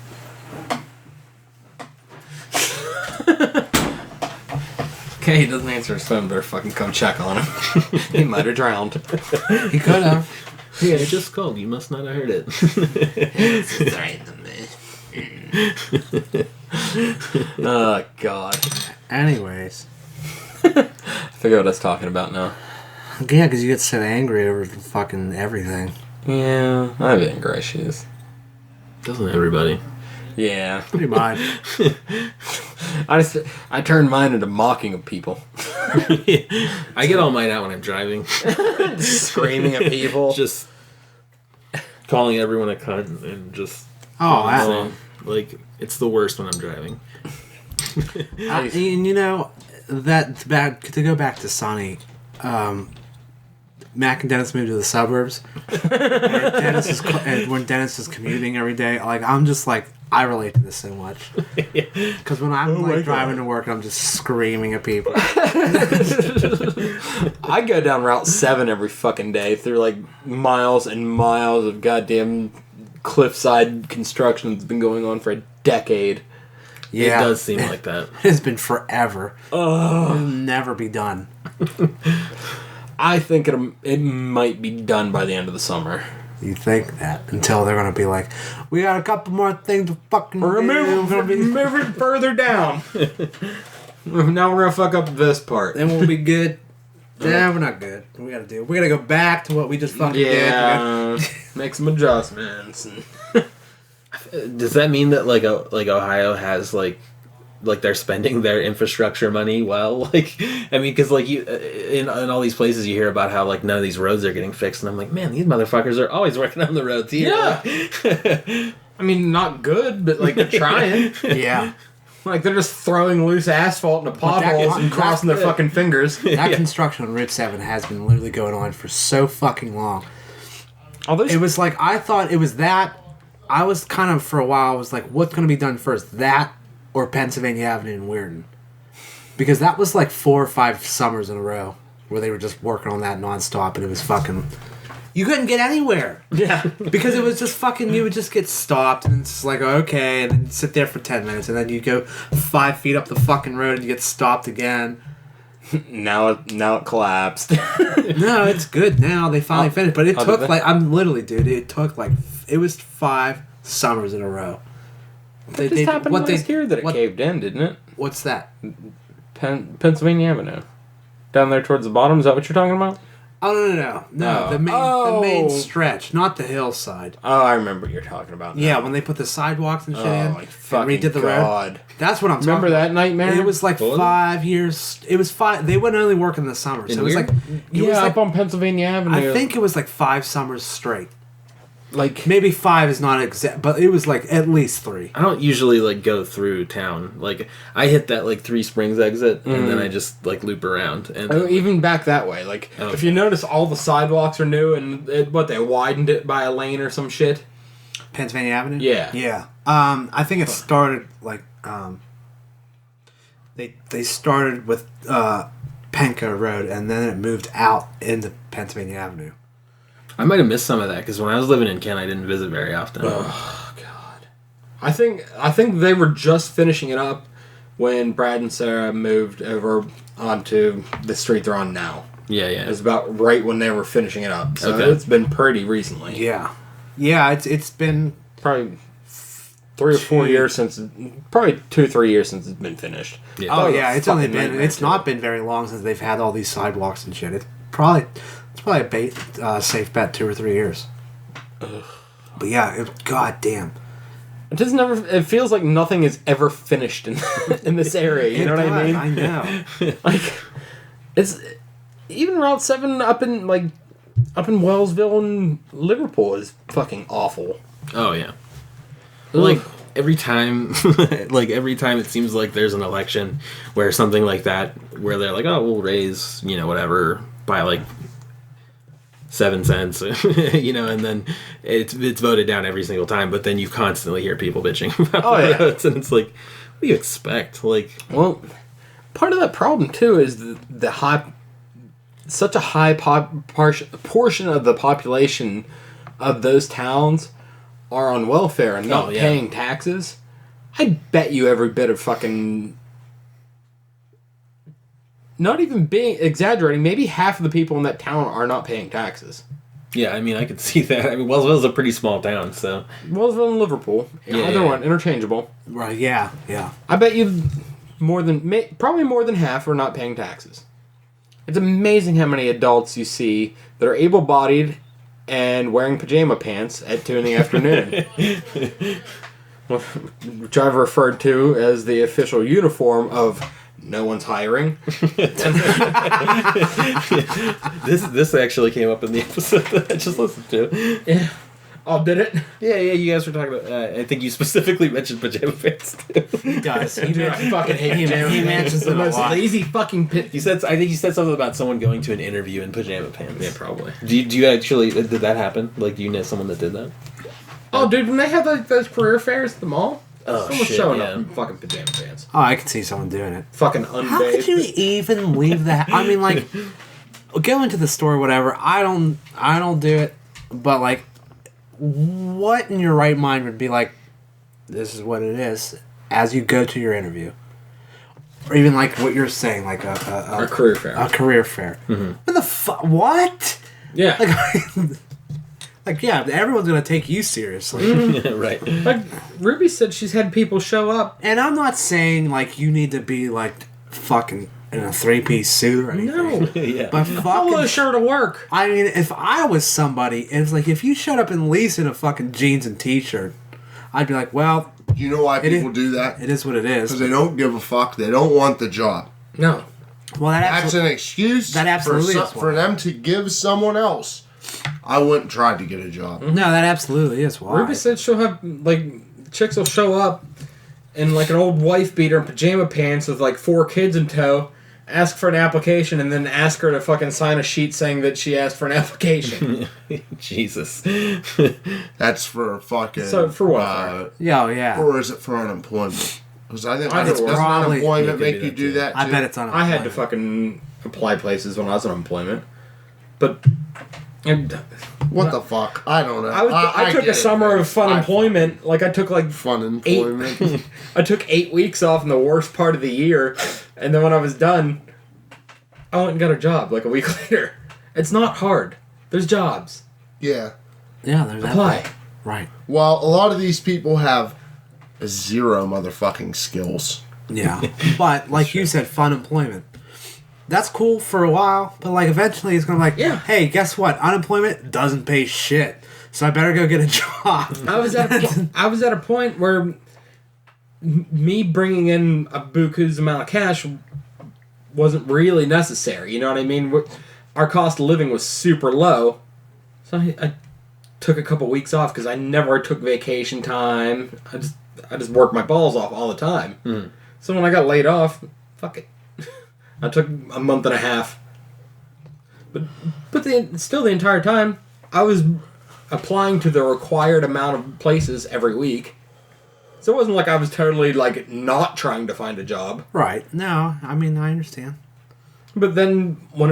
Okay, he doesn't answer his phone. Better fucking come check on him. He might have drowned. He could have. Yeah, I just called. You must not have heard it. Oh God. Anyways. I figure what I was talking about now. Yeah, because you get so angry over fucking everything. Yeah, I have anger issues. Doesn't everybody? Yeah. Pretty much. I turned mine into mocking of people. I get all mine out when I'm driving. Screaming at people. Just calling everyone a cunt and just Oh, saying, like, it's the worst when I'm driving. and you know, that's bad. To go back to Sonny, Mac and Dennis moved to the suburbs. When Dennis is commuting every day, like I'm just like I relate to this so much. Because when I'm like driving to work, I'm just screaming at people. I go down Route 7 every fucking day through like miles and miles of goddamn cliffside construction that's been going on for a decade. Yeah, It does seem like that. It's been forever. It'll never be done. I think it might be done by the end of the summer. You think that until they're gonna be like, we got a couple more things to fucking do. We're gonna be, Move it further down. Now we're gonna fuck up this part. then we'll be good. Nah, we're not good. We gotta go back to what we just fucking did. Yeah, make some adjustments. Does that mean that like Ohio has like they're spending their infrastructure money well? Like, I mean, because like you in all these places you hear about how like none of these roads are getting fixed, and I'm like, man, these motherfuckers are always working on the roads here. Yeah. I mean, not good, but like they're trying. Yeah. Like they're just throwing loose asphalt into potholes and crossing their fucking fingers. That construction on Route 7 has been literally going on for so fucking long. It was like, I thought it was that. I was kind of, for a while, I was like, what's going to be done first? That or Pennsylvania Avenue in Weirton? Because that was like 4 or 5 summers in a row where they were just working on that nonstop, and it was fucking... You couldn't get anywhere. Yeah. Because it was just fucking, you would just get stopped, and it's like, okay, and then you'd sit there for 10 minutes, and then you'd go 5 feet up the fucking road, and you get stopped again. Now it collapsed. No, it's good now. They finally finished. But it did took they? like, I'm literally, dude, it took like, it was 5 summers in a row. This happened last year that it caved in, didn't it? What's that? Pennsylvania Avenue. Down there towards the bottom, is that what you're talking about? Oh, no. Oh. The main Oh. stretch, not the hillside. Oh, I remember what you're talking about now. Yeah, when they put the sidewalks and shit in Oh, my and fucking redid the road. God. That's what I'm talking Remember about. that nightmare? It was like What was it? 5 years. It was 5. They wouldn't only work in the summer. So In it was Weird? like, it was like, up on Pennsylvania Avenue. I think it was like 5 summers straight. like Maybe 5 is not exact, but it was like at least 3. I don't usually like go through town. Like I hit that like Three Springs exit, and then I just like loop around. And even back that way. Like Okay. if you notice, all the sidewalks are new, and they widened it by a lane or some shit. Pennsylvania Avenue? Yeah. Yeah. I think it started like they started with Penco Road, and then it moved out into Pennsylvania Avenue. I might have missed some of that because when I was living in Kent, I didn't visit very often. I think they were just finishing it up when Brad and Sarah moved over onto the street they're on now. Yeah, It yeah. was about right when they were finishing it up. So Okay. it's been pretty recently. Yeah. Yeah, it's been Probably 3 or 4 years since, probably 2 or 3 years since it's been finished. Yeah. Oh That was yeah, a it's only fucking been nightmare, it's too. not been very long since they've had all these sidewalks and shit. It's probably a safe bet 2 or 3 years. But yeah, god damn. It just never. It feels like nothing is ever finished in in this area. You know what I mean? I know. Like, it's even Route 7 up in Wellsville and Liverpool is fucking awful. Oh yeah. Like every time, every time it seems like there's an election where something like that, where they're like, oh, we'll raise whatever by like 7 cents, and then it's voted down every single time. But then you constantly hear people bitching about the roads, and it's like, what do you expect? Like, well, part of that problem too is such a high portion of the population of those towns are on welfare and not paying taxes. I bet you every bit of fucking. Not even being exaggerating, maybe half of the people in that town are not paying taxes. Yeah, I mean, I could see that. I mean, Wellsville's a pretty small town, so... Wellsville and Liverpool. Either one, interchangeable. Right, yeah. I bet you probably more than half are not paying taxes. It's amazing how many adults you see that are able-bodied and wearing pajama pants at 2 in the afternoon. Which I've referred to as the official uniform of... No one's hiring. This actually came up in the episode that I just listened to. Yeah. Oh, did it? Yeah, you guys were talking about... I think you specifically mentioned pajama pants, too. He does. I fucking hate pajama pants. He mentions the them a most lot. lazy fucking pit. I think you said something about someone going to an interview in pajama pants. Yeah, probably. Do you actually... Did that happen? Like, do you know someone that did that? Oh, dude, when they have those career fairs at the mall, Oh, someone's shit, showing yeah. up in fucking pajama pants. Oh, I can see someone doing it. Fucking How could unbathed. you even leave that? I mean, like, go into the store, whatever. I don't do it. But like, what in your right mind would be like, this is what it is as you go to your interview, or even like what you're saying, like A career fair. a career fair. Mm-hmm. What the fuck? What? Yeah. Like, yeah, everyone's gonna take you seriously. Right. Like, Ruby said she's had people show up. And I'm not saying like you need to be like fucking in a 3-piece suit or anything. No. Yeah. But Polo fucking, shirt to work. I mean, if I was somebody, it's like if you showed up in least in a fucking jeans and t-shirt, I'd be like, well, You know why people is- do that? it is what it is. Because they don't give a fuck. They don't want the job. No. Well, That's an excuse that absolutely is for why. them to give someone else. I wouldn't try to get a job. No, that absolutely is why. Ruby said she'll have, like, chicks will show up in, like, an old wife beater and pajama pants with, like, 4 kids in tow, ask for an application, and then ask her to fucking sign a sheet saying that she asked for an application. Jesus. That's for fucking... So, for what? Yeah, yeah. Or is it for unemployment? Because I think Either doesn't or. Probably- unemployment Yeah, it make could be you that do too. that too? I bet it's on. I had to fucking apply places when I was on unemployment. But... And What the fuck? I don't know. I took get a it, summer man. of fun employment. Like, I took, like, Fun employment. I took 8 weeks off in the worst part of the year, and then when I was done, I went and got a job, like, a week later. It's not hard. There's jobs. Yeah. Yeah, there's that. Apply. Right. Well, a lot of these people have 0 motherfucking skills. Yeah. But, like you said, fun employment. That's cool for a while, but, like, eventually it's going to be like, Yeah. hey, guess what? Unemployment doesn't pay shit, so I better go get a job. I was at a point where me bringing in a buku's amount of cash wasn't really necessary. You know what I mean? Our cost of living was super low, so I took a couple weeks off because I never took vacation time. I just worked my balls off all the time. So when I got laid off, fuck it. I took a month and a half. But still the entire time, I was applying to the required amount of places every week. So it wasn't like I was totally, like, not trying to find a job. Right. No, I mean, I understand. But then when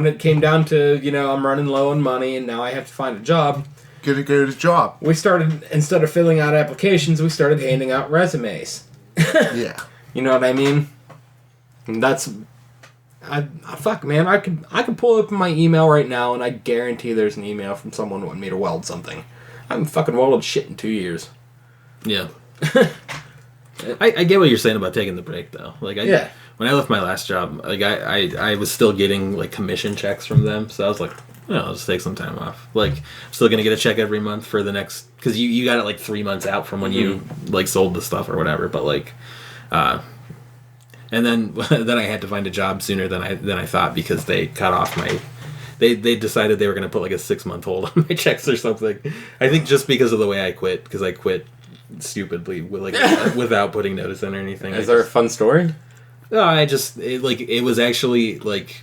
it came down to, I'm running low on money and now I have to find a job, Get a good job. we started, instead of filling out applications, we started handing out resumes. Yeah. You know what I mean? And that's... fuck, man, I could pull up my email right now and I guarantee there's an email from someone wanting me to weld something. I haven't fucking welded shit in 2 years. Yeah. I get what you're saying about taking the break, though. Like, when I left my last job, like, I was still getting, like, commission checks from them, so I was like, well, I'll just take some time off. Like, I'm still gonna get a check every month for the next, because you got it like 3 months out from when you like sold the stuff or whatever. But like, and then then I had to find a job sooner than I thought because they cut off my. They decided they were gonna put like a 6-month hold on my checks or something. I think just because of the way I quit, because I quit stupidly without putting notice in or anything. Is there a fun story? No, it was actually like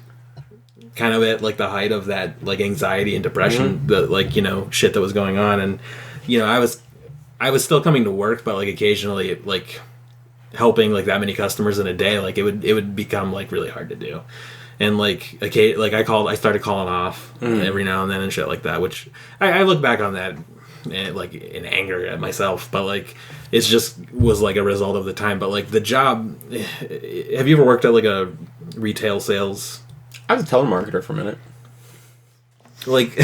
kind of at like the height of that like anxiety and depression, the like, you know, shit that was going on, and you know, I was still coming to work, but like occasionally like helping like that many customers in a day, like it would become like really hard to do. And like I started calling off every now and then and shit like that, which I look back on that like in anger at myself, but like it's just was like a result of the time. But like the job, have you ever worked at like a retail sales? I was a telemarketer for a minute. Like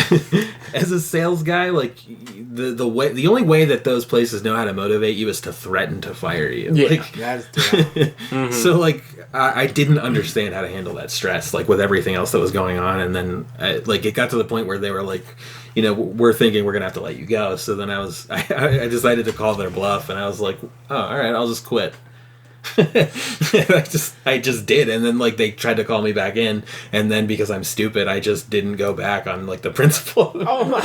as a sales guy, like the only way that those places know how to motivate you is to threaten to fire you. Yeah. Like, so like I didn't understand how to handle that stress, like with everything else that was going on, and then like it got to the point where they were like, you know, we're thinking we're gonna have to let you go. So then I decided to call their bluff, and I was like, oh, all right, I'll just quit. I just did, and then like they tried to call me back in, and then because I'm stupid, I just didn't go back on like the principle. Oh my!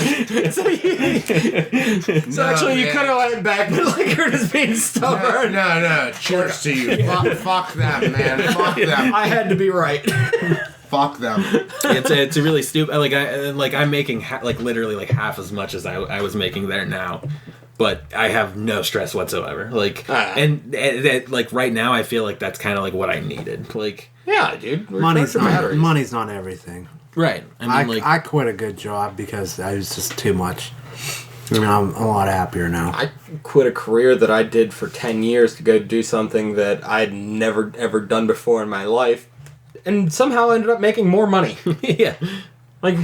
So actually, you could have went back, but like you're just being stubborn. No. Cheers to you. Fuck them, man. Fuck them. I had to be right. Fuck them. It's a really stupid. I'm making like literally like half as much as I was making there now. But I have no stress whatsoever. Like, and like right now, I feel like that's kind of like what I needed. Like, yeah, dude, money's not everything. Right. I quit a good job because I was just too much. I mean, I'm a lot happier now. I quit a career that I did for 10 years to go do something that I'd never ever done before in my life, and somehow ended up making more money. Yeah. Like,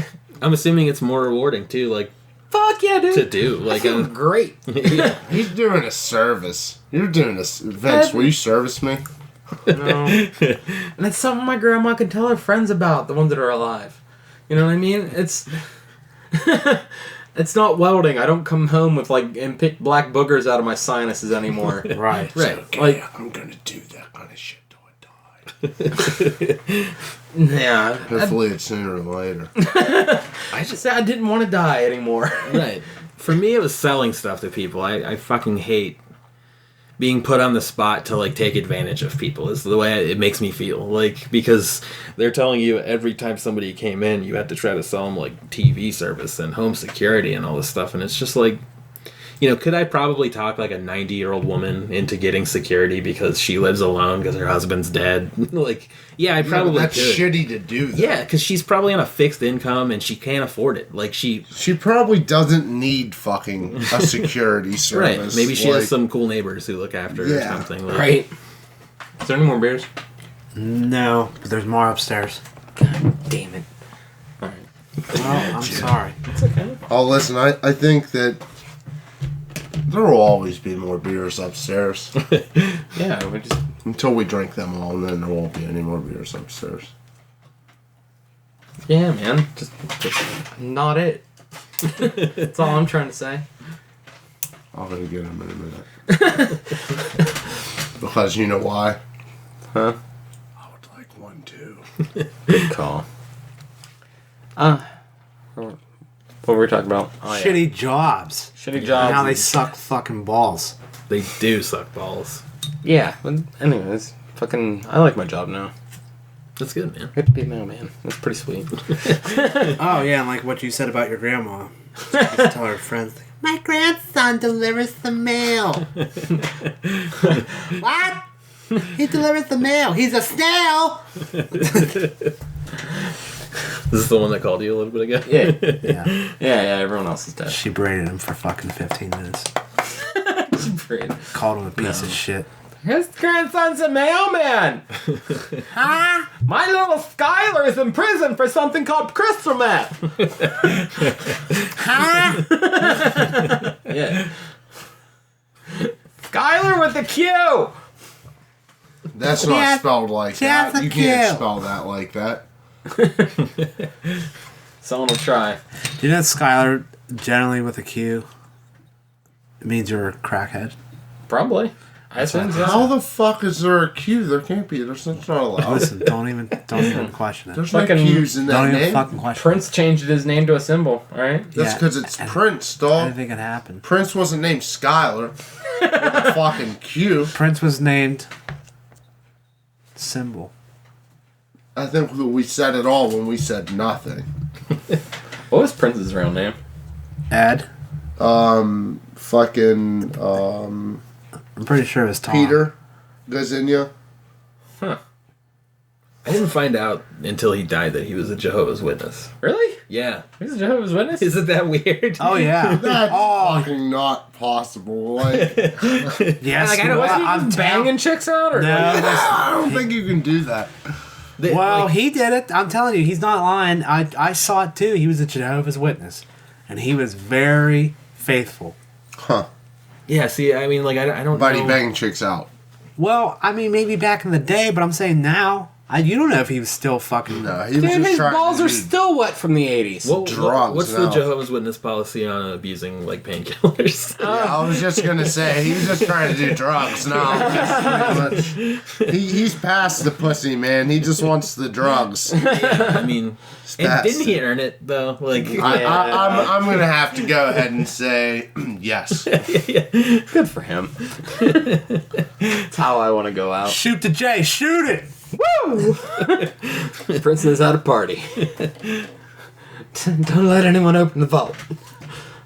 I'm assuming it's more rewarding too. Like. Fuck yeah, dude. To do. Like, great. Yeah. He's doing a service. You're doing a... Vince, will you service me? No. And it's something my grandma can tell her friends about, the ones that are alive. You know what I mean? It's... It's not welding. I don't come home with, like, and pick black boogers out of my sinuses anymore. Right. Right. Okay, like, I'm gonna do that kind of shit till I die. Yeah. Hopefully it's sooner than later. I just said I didn't want to die anymore. Right. For me, it was selling stuff to people. I fucking hate being put on the spot to like take advantage of people. Is the way it makes me feel. Like, because they're telling you every time somebody came in, you had to try to sell them like TV service and home security and all this stuff. And it's just like, you know, could I probably talk like a 90-year-old woman into getting security because she lives alone because her husband's dead? Like, yeah, I probably that's could. shitty to do that. Yeah, because she's probably on a fixed income and she can't afford it. Like, she probably doesn't need fucking a security service. Right. Maybe she has some cool neighbors who look after her or something. Like. Right. Is there any more beers? No, but there's more upstairs. God damn it. Alright. Well, I'm sorry. It's okay. Oh, listen, I think that there will always be more beers upstairs. Yeah, we just... Until we drink them all, and then there won't be any more beers upstairs. Yeah, man. Just not it. That's all I'm trying to say. I'll go get them in a minute. Because you know why? Huh? I would like one too. Good call. What were we talking about? Oh, yeah. Shitty jobs. Shitty jobs. And how they suck fucking balls. They do suck balls. Yeah, but anyways, fucking, I like my job now. That's good, man. I get to be a mailman. That's pretty sweet. Oh, yeah, and like what you said about your grandma. Just tell her friends, my grandson delivers the mail. What? He delivers the mail. He's a snail. This is the one that called you a little bit ago? Yeah, everyone else is dead. She braided him for fucking 15 minutes. Called him a piece of shit. His grandson's a mailman! Huh? My little Skylar is in prison for something called crystal meth! Huh? Yeah. Skylar with the Q! That's not spelled like that. You can't spell that like that. Someone will try. Do you know that Skylar, generally with a Q, it means you're a crackhead? Probably. I assume so. How the fuck is there a Q? There can't be. There's not allowed. Listen, don't even question it. There's no Fucking- Q's in that Don't even name. fucking question Prince changed his name to a symbol, alright? That's Yeah, because it's and- Prince, it. dog. Anything can happen. Prince wasn't named Skylar. With a fucking Q. Prince was named Symbol. I think we said it all when we said nothing. What was Prince's real name? Ed. Fucking I'm pretty sure it was Tom. Peter Gazinia. Huh. I didn't find out until he died that he was a Jehovah's Witness. Really? Yeah. He's a Jehovah's Witness? Isn't that weird? Oh yeah. That's Oh. fucking not possible. Like, Yes. Like, I don't, was he I'm just banging chicks out? Or No. like- I don't think you can do that. Well, Like, he did it. I'm telling you, he's not lying. I saw it too. He was a Jehovah's Witness, and he was very faithful. Huh. yeah, see, I mean, like, I don't Buddy know. banging chicks out. Well, I mean, maybe back in the day, but I'm saying now. You don't know if he was still fucking. No, he was Dude, just his trying balls to are be- still wet from the 80s. drugs What's now. the Jehovah's Witness policy on abusing, like, painkillers? Yeah, I was just gonna say he was just trying to do drugs. No, he's past the pussy, man. He just wants the drugs. Yeah, I mean, and past didn't he it. earn it, though? Like, I'm gonna have to go ahead and say yes. Good for him. That's how I want to go out. Shoot the J. Shoot it. Woo! Prince knows how to party. Don't let anyone open the vault.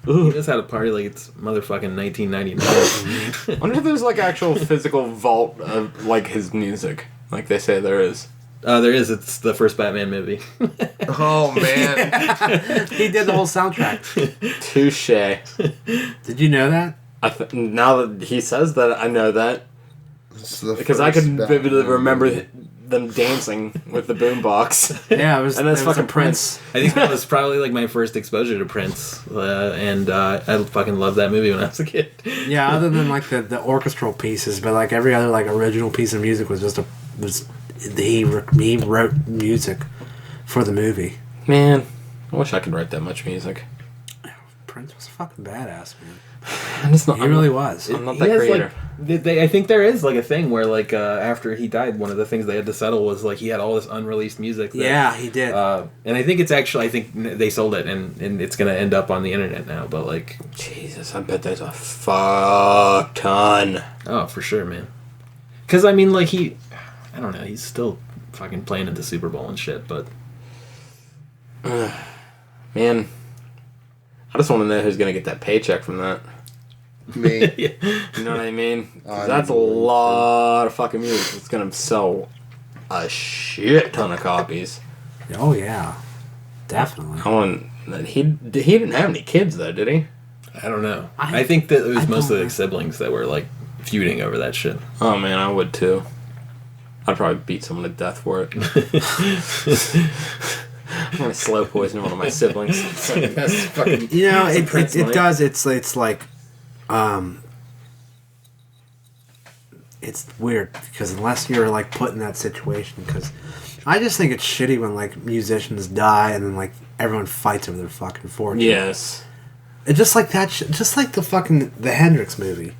he just had a party like it's motherfucking 1999. I wonder if there's like actual physical vault of like his music, like they say there is. There is. It's the first Batman movie. Oh man, He did the whole soundtrack. Touche. Did you know that? Now that he says that, I know that It's the because I first can Batman vividly remember movie. them dancing with the boombox. Yeah, it was. And that's it was a fucking Prince. I think that was probably like my first exposure to Prince, and I fucking loved that movie when I was a kid. Yeah, other than like the orchestral pieces, but like every other like original piece of music was just he wrote music for the movie. Man, I wish I could write that much music. Prince was a fucking badass, man. I'm just not. He really was. I'm not He that has, creator. like, I think there is like a thing where like after he died, one of the things they had to settle was like he had all this unreleased music. That, Yeah, he did. and I think it's actually they sold it and it's gonna end up on the internet now. But like, Jesus, I bet there's a fuck ton. oh for sure, man. Because I mean, like I don't know, he's still fucking playing at the Super Bowl and shit. But Man, I just want to know who's gonna get that paycheck from that. Me. yeah. You know what I mean? 'Cause I that's a believe so. lot of fucking music. It's gonna sell a shit ton of copies. Oh yeah, definitely. I want that he didn't have any kids though, did he? I don't know. I I think that it was I mostly don't like siblings that were like feuding over that shit. Oh man, I would too. I'd probably beat someone to death for it. I'm gonna slow poison one of my siblings. That's fucking. You know, Some it Prince money. does. It's like, it's weird because unless you're like put in that situation, because I just think it's shitty when like musicians die and then like everyone fights over their fucking fortune. Yes. It's just like that. Just like the Hendrix movie.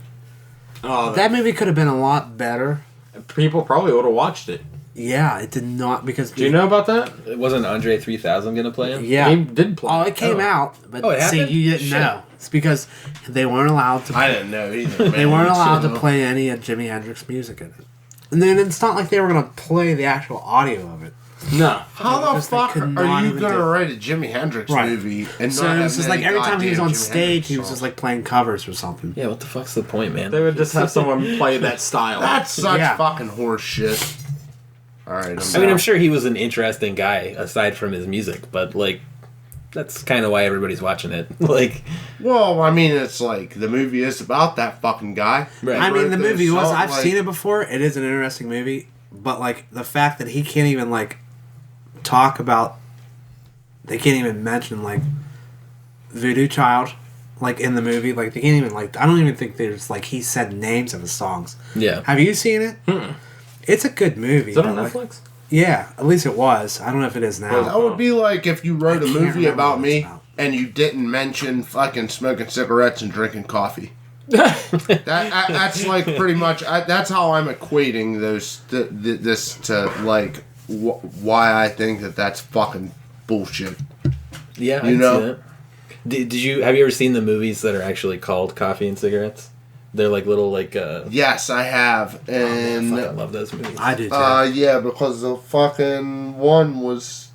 Oh, That movie could have been a lot better. people probably would have watched it. Yeah, it did not because. Do you know about that? It wasn't Andre 3000 gonna play him? Yeah. He did play. Oh, it came out, but Oh, it see, happened? you didn't Shit. know. It's because they weren't allowed to. I didn't know either. They weren't allowed to play any of Jimi Hendrix music in it. And then it's not like they were gonna play the actual audio of it. No. How the Just they fuck could are not you even gonna do- write a Jimi Hendrix Right. movie and So not it have was just like any every time he was goddamn on Jimi stage, Hendrix he was songs? just like playing covers or something. Yeah, what the fuck's the point, man? They would just have someone play that style. That's such Yeah. fucking horse shit. All right, I mean, I'm sure he was an interesting guy aside from his music, but like, that's kind of why everybody's watching it. Like, Well, I mean, it's like the movie is about that fucking guy. Right. I mean, the Wrote movie this was. song, I've like- seen it before. It is an interesting movie, but like the fact that he can't even like talk about. They can't even mention like Voodoo Child, like in the movie. Like they can't even like. I don't even think there's like he said names of his songs. yeah. Have you seen it? It's a good movie. Is that on but, like, Netflix? Yeah, at least it was. I don't know if it is now. That would be like if you wrote a I can't movie remember about what it's me about. and you didn't mention fucking smoking cigarettes and drinking coffee. That's like pretty much. That's how I'm equating this to like why I think that's fucking bullshit. Yeah, I You can know? see that. Have you ever seen the movies that are actually called Coffee and Cigarettes? They're like little Yes, I have, I and fucking love those movies. I do too. yeah, because the fucking one was.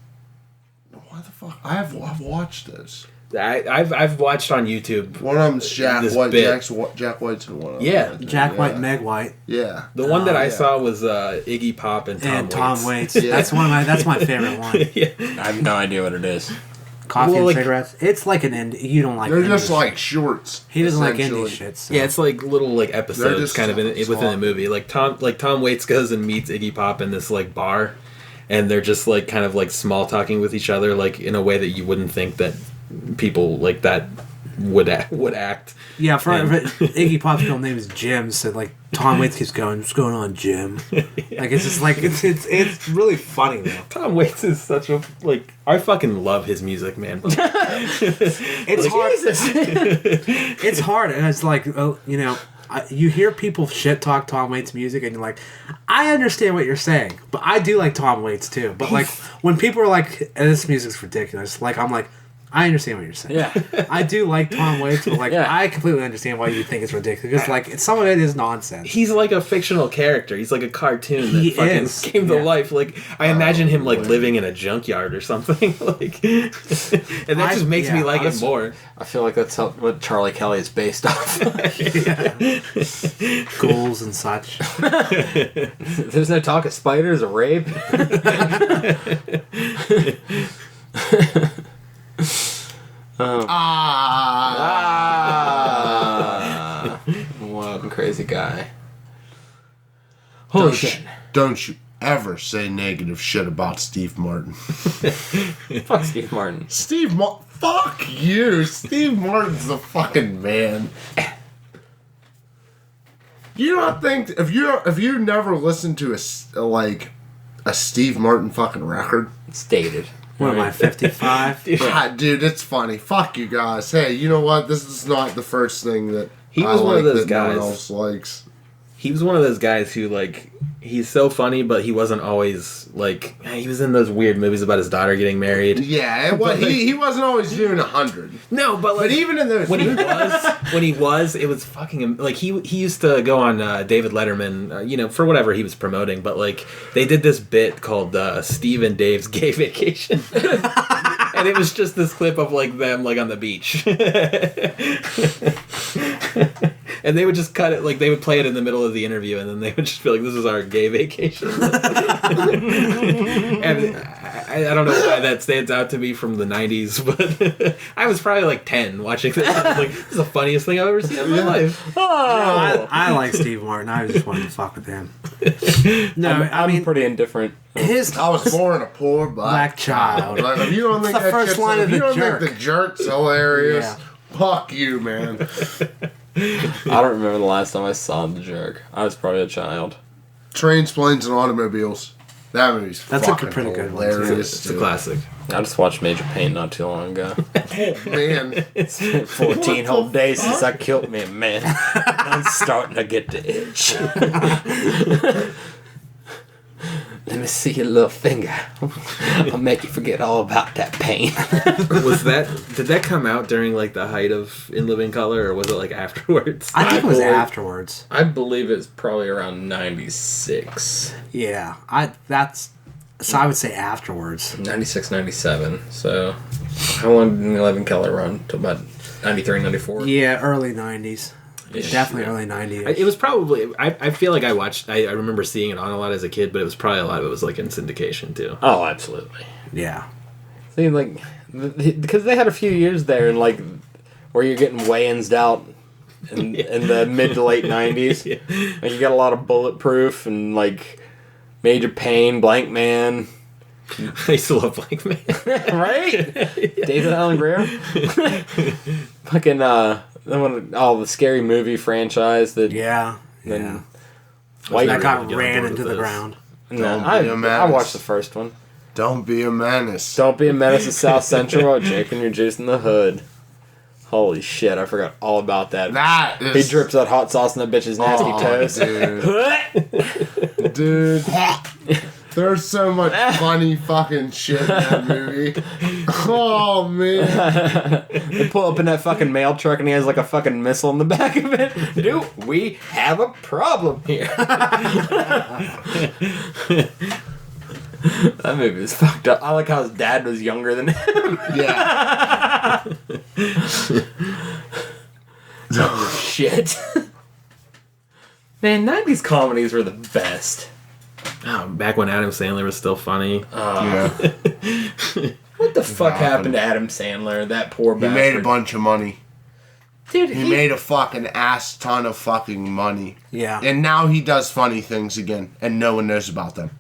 Why the fuck? I've watched this. I've watched on YouTube. One of them's Jack This White. bit. Jack White's in one of them. Yeah. I think, Jack yeah. White, Meg White, Yeah. The one that I yeah. saw was Iggy Pop and Tom Waits. Yeah. That's my favorite one. Yeah. I have no idea what it is. Coffee Well, and like- cigarettes. It's like an indie. You don't like. They're indie just shit. like shorts. He doesn't like indie essentially. shit. So. Yeah, it's like little like episodes just kind of within small. the movie. Like Tom Waits goes and meets Iggy Pop in this like bar, and they're just like kind of like small talking with each other, like in a way that you wouldn't think that people like that would act. Yeah, for And- Iggy Pop's real name is Jim, so like Tom Waits keeps going, "What's going on, Jim?" Like it's just like it's really funny though. Tom Waits is such a like I fucking love his music, man. It's hard. It's hard, and it's like you hear people shit talk Tom Waits music, and you're like, I understand what you're saying, but I do like Tom Waits too. But like when people are like, "This music's ridiculous," like I'm like, I understand what you're saying. Yeah. I do like Tom Waits, but like Yeah. I completely understand why you think it's ridiculous. Because like some of it is nonsense. He's like a fictional character. He's like a cartoon that He fucking is, came to yeah. life. Like I imagine him like living in a junkyard or something. Like, and that just makes me like it more. I feel like that's what Charlie Kelly is based off. Ghouls and such. There's no talk of spiders or rape. What a crazy guy. Holy shit. Don't you ever say negative shit about Steve Martin. Fuck Steve Martin. Fuck you. Steve Martin's the fucking man. You don't think if you never listened to a Steve Martin fucking record? It's dated. What am I, 55? Dude, it's funny. Fuck you guys. Hey, you know what? This is not the first thing that He I was one of like those that no one guys. else likes. He was one of those guys who like he's so funny, but he wasn't always like he was in those weird movies about his daughter getting married. Yeah, he wasn't always doing 100. No, but like But even in those when he movies, was, it was fucking like he used to go on David Letterman, for whatever he was promoting. But like they did this bit called Steve and Dave's Gay Vacation, and it was just this clip of like them like on the beach, and they would just cut it like they would play it in the middle of the interview, and then they would just be like, "This is our gay vacation," and I don't know why that stands out to me from the 90s, but I was probably like 10 watching this. I was like, this is the funniest thing I've ever seen in my life. I like Steve Martin. I just wanted to fuck with him. No, I mean, pretty indifferent. his I was born a poor black child. Like, if you don't think It's the that first shit's- line if of you The don't Jerk. think the jerk's hilarious, Yeah. fuck you, man. I don't remember the last time I saw The Jerk. I was probably a child. Trains, planes, and automobials. That movie's That's a fucking pretty good one, too. hilarious. It's a classic. I just watched Major Payne not too long ago. Man, It's been 14 whole days since I killed me, man. I'm starting to get the itch. Let me see your little finger. I'll make you forget all about that pain. Did that come out during like the height of In Living Color, or was it like afterwards? I think it was believe- afterwards. I believe it's probably around 96. Yeah, I would say afterwards. 96, 97. So, how long did 11 Keller run? Till about 93, 94? Yeah, early 90s. Yeah. Definitely early 90s. It was probably. I feel like I remember seeing it on a lot as a kid, but it was probably a lot of it was like in syndication too. Oh, absolutely. Yeah. See, like, because they had a few years there, and like, where you're getting weigh-ins out in the mid to late 90s. Yeah. Like, you got a lot of Bulletproof and like Major Payne, Blank Man. I used to love Blank Man. Right? David Allen Greer. Fucking the Scary Movie franchise that Yeah. Then Yeah. White That got really get on ran board into with the this. ground. No, Don't be a I menace. watched the first one. Don't be a menace. Don't be a menace to South Central. Jake and your juice in the hood. Holy shit! I forgot all about that. That is... He drips that hot sauce in that bitch's nasty toast. Dude. There's so much funny fucking shit in that movie. Oh, man. They pull up in that fucking mail truck and he has like a fucking missile in the back of it. Dude, we have a problem here. That movie was fucked up. I like how his dad was younger than him. Yeah. Oh, shit. Man, 90s comedies were the best. Oh, back when Adam Sandler was still funny. Yeah. What the fuck happened to Adam Sandler? That poor He bastard. made a bunch of money. Dude, He made a fucking ass ton of fucking money. Yeah. And now he does funny things again, and no one knows about them.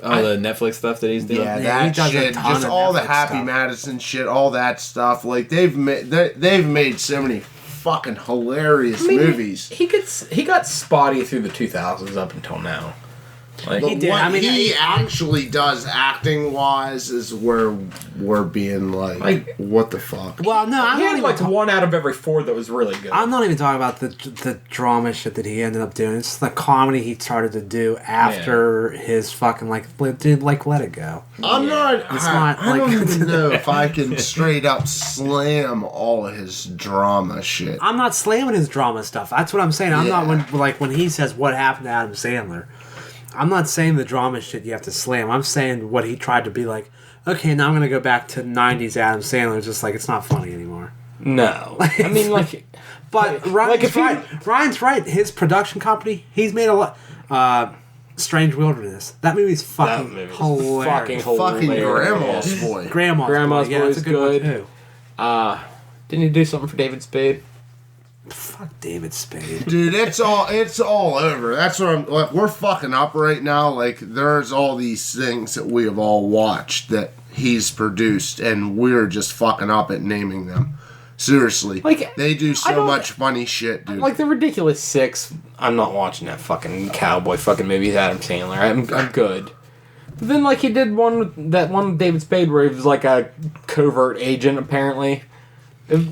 Oh, the Netflix stuff that he's doing? Yeah, Yeah, he that does a shit, ton just of all the Netflix Happy stuff. Madison shit, all that stuff. Like they've made so many fucking hilarious movies. He got spotty through the 2000s up until now. Like, But He did. what I mean, he actually does acting wise is where we're being like, what the fuck? Well, no, I'm he not had even like talking. one out of every four that was really good. I'm not even talking about the drama shit that he ended up doing. It's the comedy he started to do after his fucking let it go. I'm not. It's not I don't like- even know if I can straight up slam all of his drama shit. I'm not slamming his drama stuff. That's what I'm saying. I'm not Yeah. when he says what happened to Adam Sandler. I'm not saying the drama shit you have to slam. I'm saying what he tried to be like. Okay, now I'm gonna go back to '90s Adam Sandler. It's just like it's not funny anymore. No. I mean, like... But Like, Ryan's right. Ryan's right. His production company, he's made a lot. Strange Wilderness. That movie's fucking movie's hilarious. Fucking hilarious. Grandma's Boy. Grandma's Boy Boy. is That's a good good. one too. Didn't he do something for David Spade? Fuck David Spade. Dude, it's all over. That's what I'm like. We're fucking up right now. Like, there's all these things that we have all watched that he's produced, and we're just fucking up at naming them. Seriously, Like, they do I so don't- much funny shit, dude. Like the Ridiculous Six, I'm not watching that fucking cowboy fucking movie with Adam Sandler. I'm good. But then like he did one with David Spade where he was like a covert agent apparently.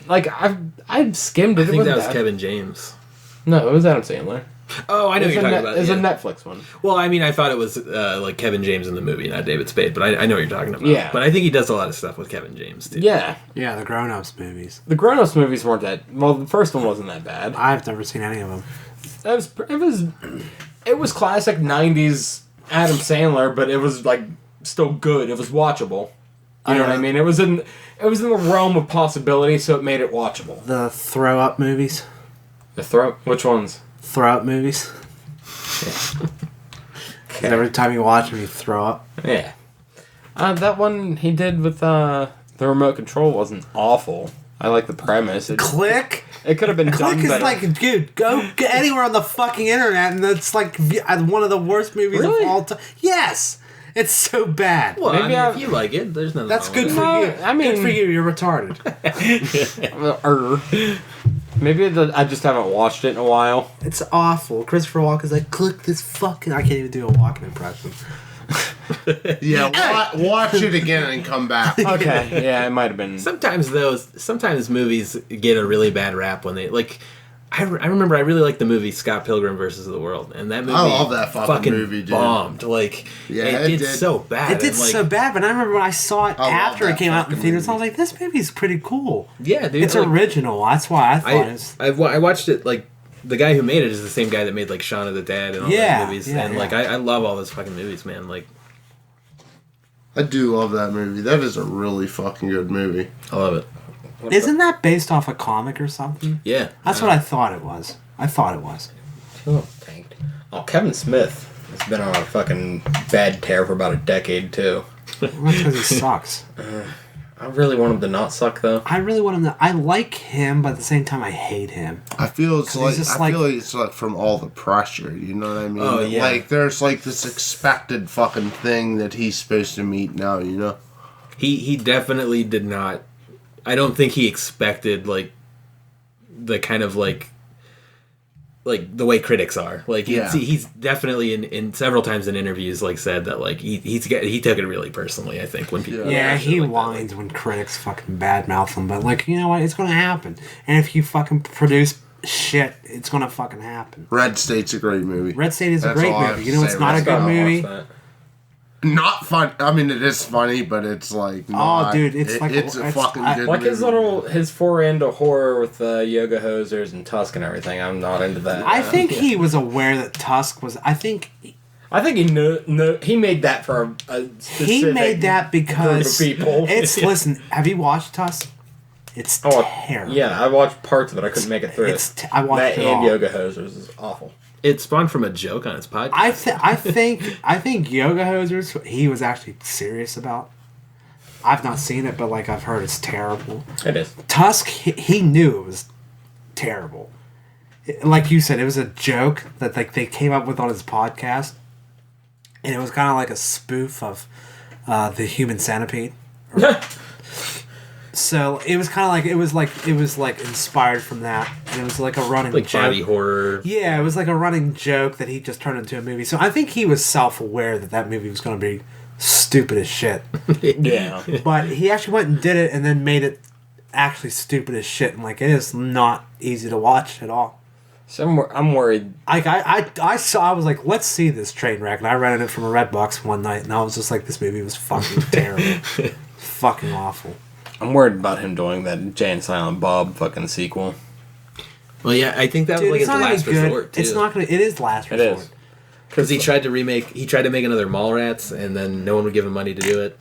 Like I skimmed it. I think that was bad. Kevin James. No, it was Adam Sandler. Oh, I know what you're talking about. It was yeah. a Netflix one. Well, I mean, I thought it was like Kevin James in the movie, not David Spade, but I know what you're talking about. Yeah. But I think he does a lot of stuff with Kevin James, too. Yeah. Yeah, the Grown Ups movies. The Grown Ups movies weren't that well. The first one wasn't that bad. I've never seen any of them. It was classic '90s Adam Sandler, but it was like still good. It was watchable. You know what I mean? It was in the realm of possibility, so it made it watchable. The Throw Up movies. The throat. Which ones? Throw Up movies. Every time you watch them, you throw up. Yeah. That one he did with the remote control wasn't awful. I like the premise. Click. It could have been Click done is better. like, dude, go get anywhere on the fucking internet, and it's like one of the worst movies Really? of all time. Yes, it's so bad. Well, Maybe I I- mean, if you like it, there's nothing That's wrong good with for No, you. I mean- good for you. You're retarded. Maybe I just haven't watched it in a while. It's awful. Christopher Walken's like, click this fucking. I can't even do a Walken impression. Yeah, watch it again and come back. Okay, yeah, it might have been. Sometimes movies get a really bad rap when they like. I remember I really liked the movie Scott Pilgrim versus the World, and that movie I love that fucking movie, dude. bombed. Like, Yeah, it it did did. so bad. It did and, like, so bad, but I remember when I saw it I love after it that came out in fucking theaters. I was movie. like, this movie's pretty cool. Yeah, dude. It's like, original. That's why I thought it was. I watched it like. The guy who made it is the same guy that made like Shaun of the Dead and all Yeah, those movies, yeah, and yeah. like I love all those fucking movies, man. Like, I do love that movie. That is a really fucking good movie. I love it. Isn't that based off a comic or something? Yeah, That's what I thought it was. Oh, tanked. Oh, Kevin Smith has been on a fucking bad tear for about a decade too. Well, that's because he sucks. I really want him to not suck though. I really want him to. I like him, but at the same time, I hate him. I feel it's 'Cause like he's just I feel like it's like from all the pressure. You know what I mean? Oh, yeah. Like there's like this expected fucking thing that he's supposed to meet now. You know? he definitely did not. I don't think he expected like the kind of like like the way critics are. Like Yeah. he's definitely in several times in interviews like said that like he took it really personally. I think when people Yeah, react to it he like that, whines when critics fucking badmouth him, but like, you know what? It's gonna happen. And if you fucking produce shit, it's gonna fucking happen. Red State's a great movie. Red State is a That's great all I have movie. to You know, say. it's not a Red good I'll watch movie. that. Not fun. I mean, it is funny, but it's like not, dude, it's like it's a it's- fucking I- good Like movie. his foray into horror with yoga hosers and Tusk and everything. I'm not into that. I think he was aware that Tusk was. I think he knew he made that for a specific he made that because group of people. it's. Listen, have you watched Tusk? It's Oh, terrible. yeah, I watched parts of it. I couldn't make it through. I watched that it and all. yoga hosers is awful. it spawned from a joke on his podcast. I think Yoga Hosers he was actually serious about. I've not seen it, but like I've heard it's terrible. It is. Tusk he knew it was terrible. Like you said, it was a joke that like they came up with on his podcast, and it was kind of like a spoof of the Human Centipede. So it was kind of like it was like inspired from that, and it was like a running like joke. body horror. Yeah, it was like a running joke that he just turned into a movie. So I think he was self-aware that that movie was going to be stupid as shit. Yeah. But he actually went and did it and then made it actually stupid as shit. And like, it is not easy to watch at all. So I'm worried. Like, I was like, let's see this train wreck. And I rented it from a Redbox one night, and I was just like, this movie was fucking terrible. Fucking awful. I'm worried about him doing that Jay and Silent Bob fucking sequel. Well, yeah, I think that Dude, was like it's his not last even good. resort too. It's not gonna. It is last It resort. is. Because he tried to make another Mallrats, and then no one would give him money to do it.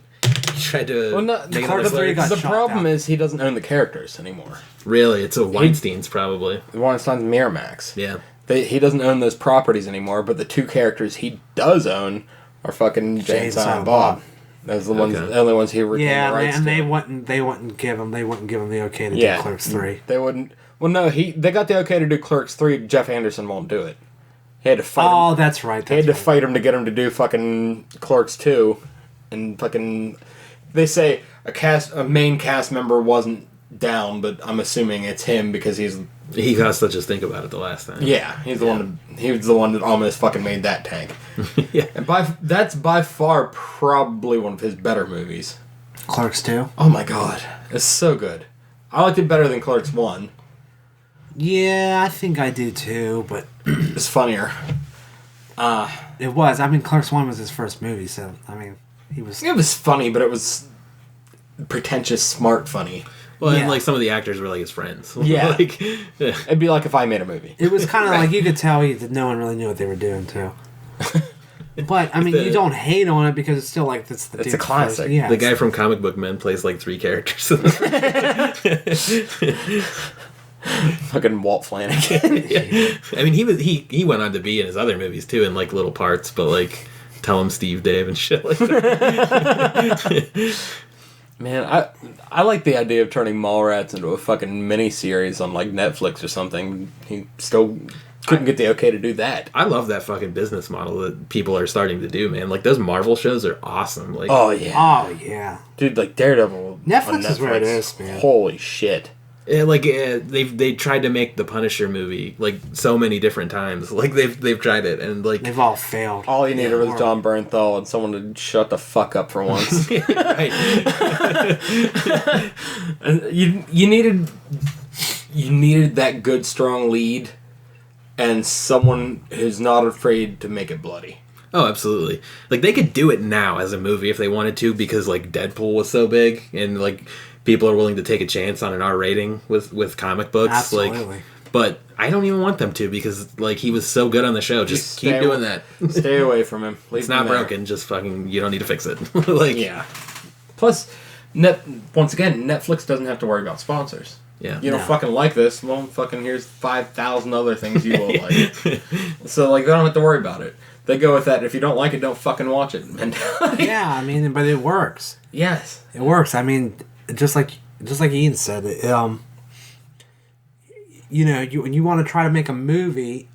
He tried to. Well, no, make Clerks another 3 got The shot problem down. is he doesn't own the characters anymore. Really, it's a Weinstein's probably. The one on Miramax. Yeah. He doesn't own those properties anymore, but the two characters he does own are fucking Jay and Silent Bob. Those are the ones, Okay. the only ones he retained Yeah, the rights and to. they wouldn't give him the okay to Yeah. do Clerks 3. They wouldn't. Well, no, they got the okay to do Clerks 3. Jeff Anderson won't do it. He had to fight. Oh, him. that's right. He had That's to right. fight him to get him to do fucking Clerks 2, and fucking. They say a main cast member wasn't down, but I'm assuming it's him because He has to just think about it the last time. yeah, he's the one. He was the one that almost fucking made that tank. Yeah. And that's by far probably one of his better movies. Clerks 2. Oh my god, it's so good. I liked it better than Clerks 1. Yeah, I think I do too, but It's funnier. it was. I mean, Clerks 1 was his first movie, so I mean, he was. It was funny, but it was pretentious, smart funny. Well, Yeah. and like some of the actors were like his friends. Yeah. like, yeah. It'd be like if I made a movie. It was kind of like you could tell that no one really knew what they were doing too. But I mean, you don't hate on it because it's still like It's a dude's classic. first- yeah, The it's- guy from Comic Book Men plays like 3 characters. Fucking Walt Flanagan. Yeah. I mean, he went on to be in his other movies too, in like little parts, but like Tell Him Steve Dave and shit like that. Man, I like the idea of turning Mallrats into a fucking mini-series on like Netflix or something. He still couldn't get the okay to do that. I love that fucking business model that people are starting to do, man. Like those Marvel shows are awesome. Like, Oh yeah, Oh yeah. dude, like Daredevil. Netflix on is where it is, man. Holy shit. they tried to make the Punisher movie like so many different times. Like they've tried it, and like They've all failed. All you needed was Or- John Bernthal and someone to shut the fuck up for once. right. And you needed that good strong lead and someone who's not afraid to make it bloody. Oh, absolutely. Like they could do it now as a movie if they wanted to, because like Deadpool was so big, and like people are willing to take a chance on an R rating with comic books. Absolutely. Like, but I don't even want them to, because like he was so good on the show. Just keep stay doing away- that. Stay away from him. Leave It's him not there. broken. Just fucking, you don't need to fix it. Like, Yeah. Plus, once again, Netflix doesn't have to worry about sponsors. yeah. You don't No. fucking like this, well, fucking here's 5,000 other things you will like. So, like, they don't have to worry about it. They go with that, if you don't like it, don't fucking watch it mentality. Yeah, I mean, but it works. Yes. It works. I mean, just like Ian said, you know, when you want to try to make a movie,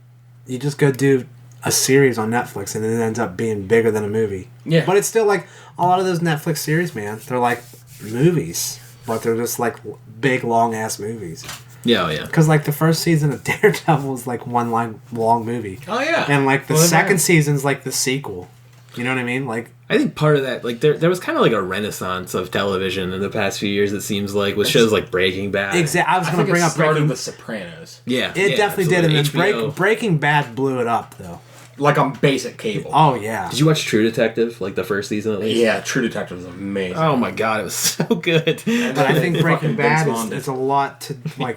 you just go do a series on Netflix, and it ends up being bigger than a movie. Yeah. But it's still like a lot of those Netflix series, man. They're like movies, but they're just like big, long ass movies. Yeah, oh, yeah. Because like the first season of Daredevil was like one long movie. Oh yeah. And like the Well, second season's like the sequel. You know what I mean? Like I think part of that, like there was kind of like a renaissance of television in the past few years. It seems like with shows like Breaking Bad. exactly. I was I going think to bring it up started Breaking. with Sopranos, Yeah, It yeah, definitely did, and absolutely. then HBO. Breaking Bad blew it up though. like on basic cable. Oh yeah. Did you watch True Detective, like the first season at least? Yeah, True Detective is amazing. Oh my god, it was so good. But I think Breaking Fucking Bad Vince Vaughn is a lot to like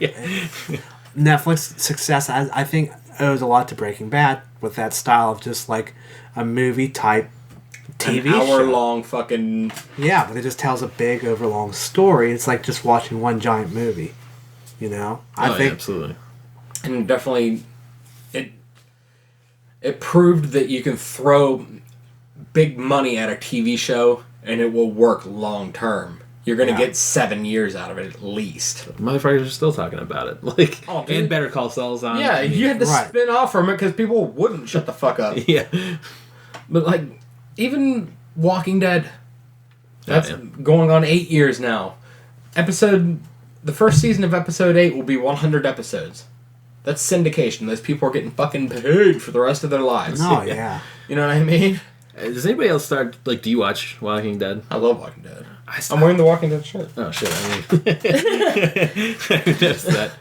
Netflix success. I think owes a lot to Breaking Bad with that style of just like a movie type TV An hour show. long fucking. Yeah, but it just tells a big overlong story. It's like just watching one giant movie. You know, I Yeah, think absolutely. And definitely, it proved that you can throw big money at a TV show and it will work long term. You're gonna Yeah. get 7 years out of it at least. Motherfuckers are still talking about it. Like, Oh, dude. and Better Call Saul's on. Yeah, I mean, you had to Right. spin off from it because people wouldn't shut the fuck up. yeah. But like, even Walking Dead, that's yeah. going on 8 years now. The first season of episode 8 will be 100 episodes. That's syndication. Those people are getting fucking paid for the rest of their lives. oh yeah. You know what I mean? Does anybody else start, like, do you watch Walking Dead? I love Walking Dead. I I'm wearing the Walking Dead shirt. Oh shit! I mean, I noticed that.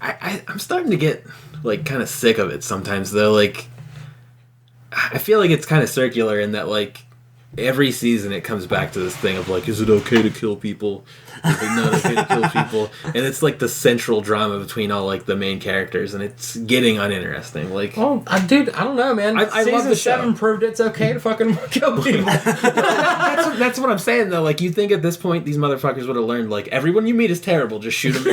I'm starting to get like kind of sick of it sometimes though. Like, I feel like it's kind of circular in that like every season it comes back to this thing of like, is it okay to kill people? Is it not okay to kill people? And it's like the central drama between all like the main characters, and it's getting uninteresting. Like, Oh, dude, I don't know, man. I love Season the show. 7 proved it's okay to fucking kill people. that's what I'm saying though. Like, you think at this point these motherfuckers would have learned like everyone you meet is terrible, just shoot them.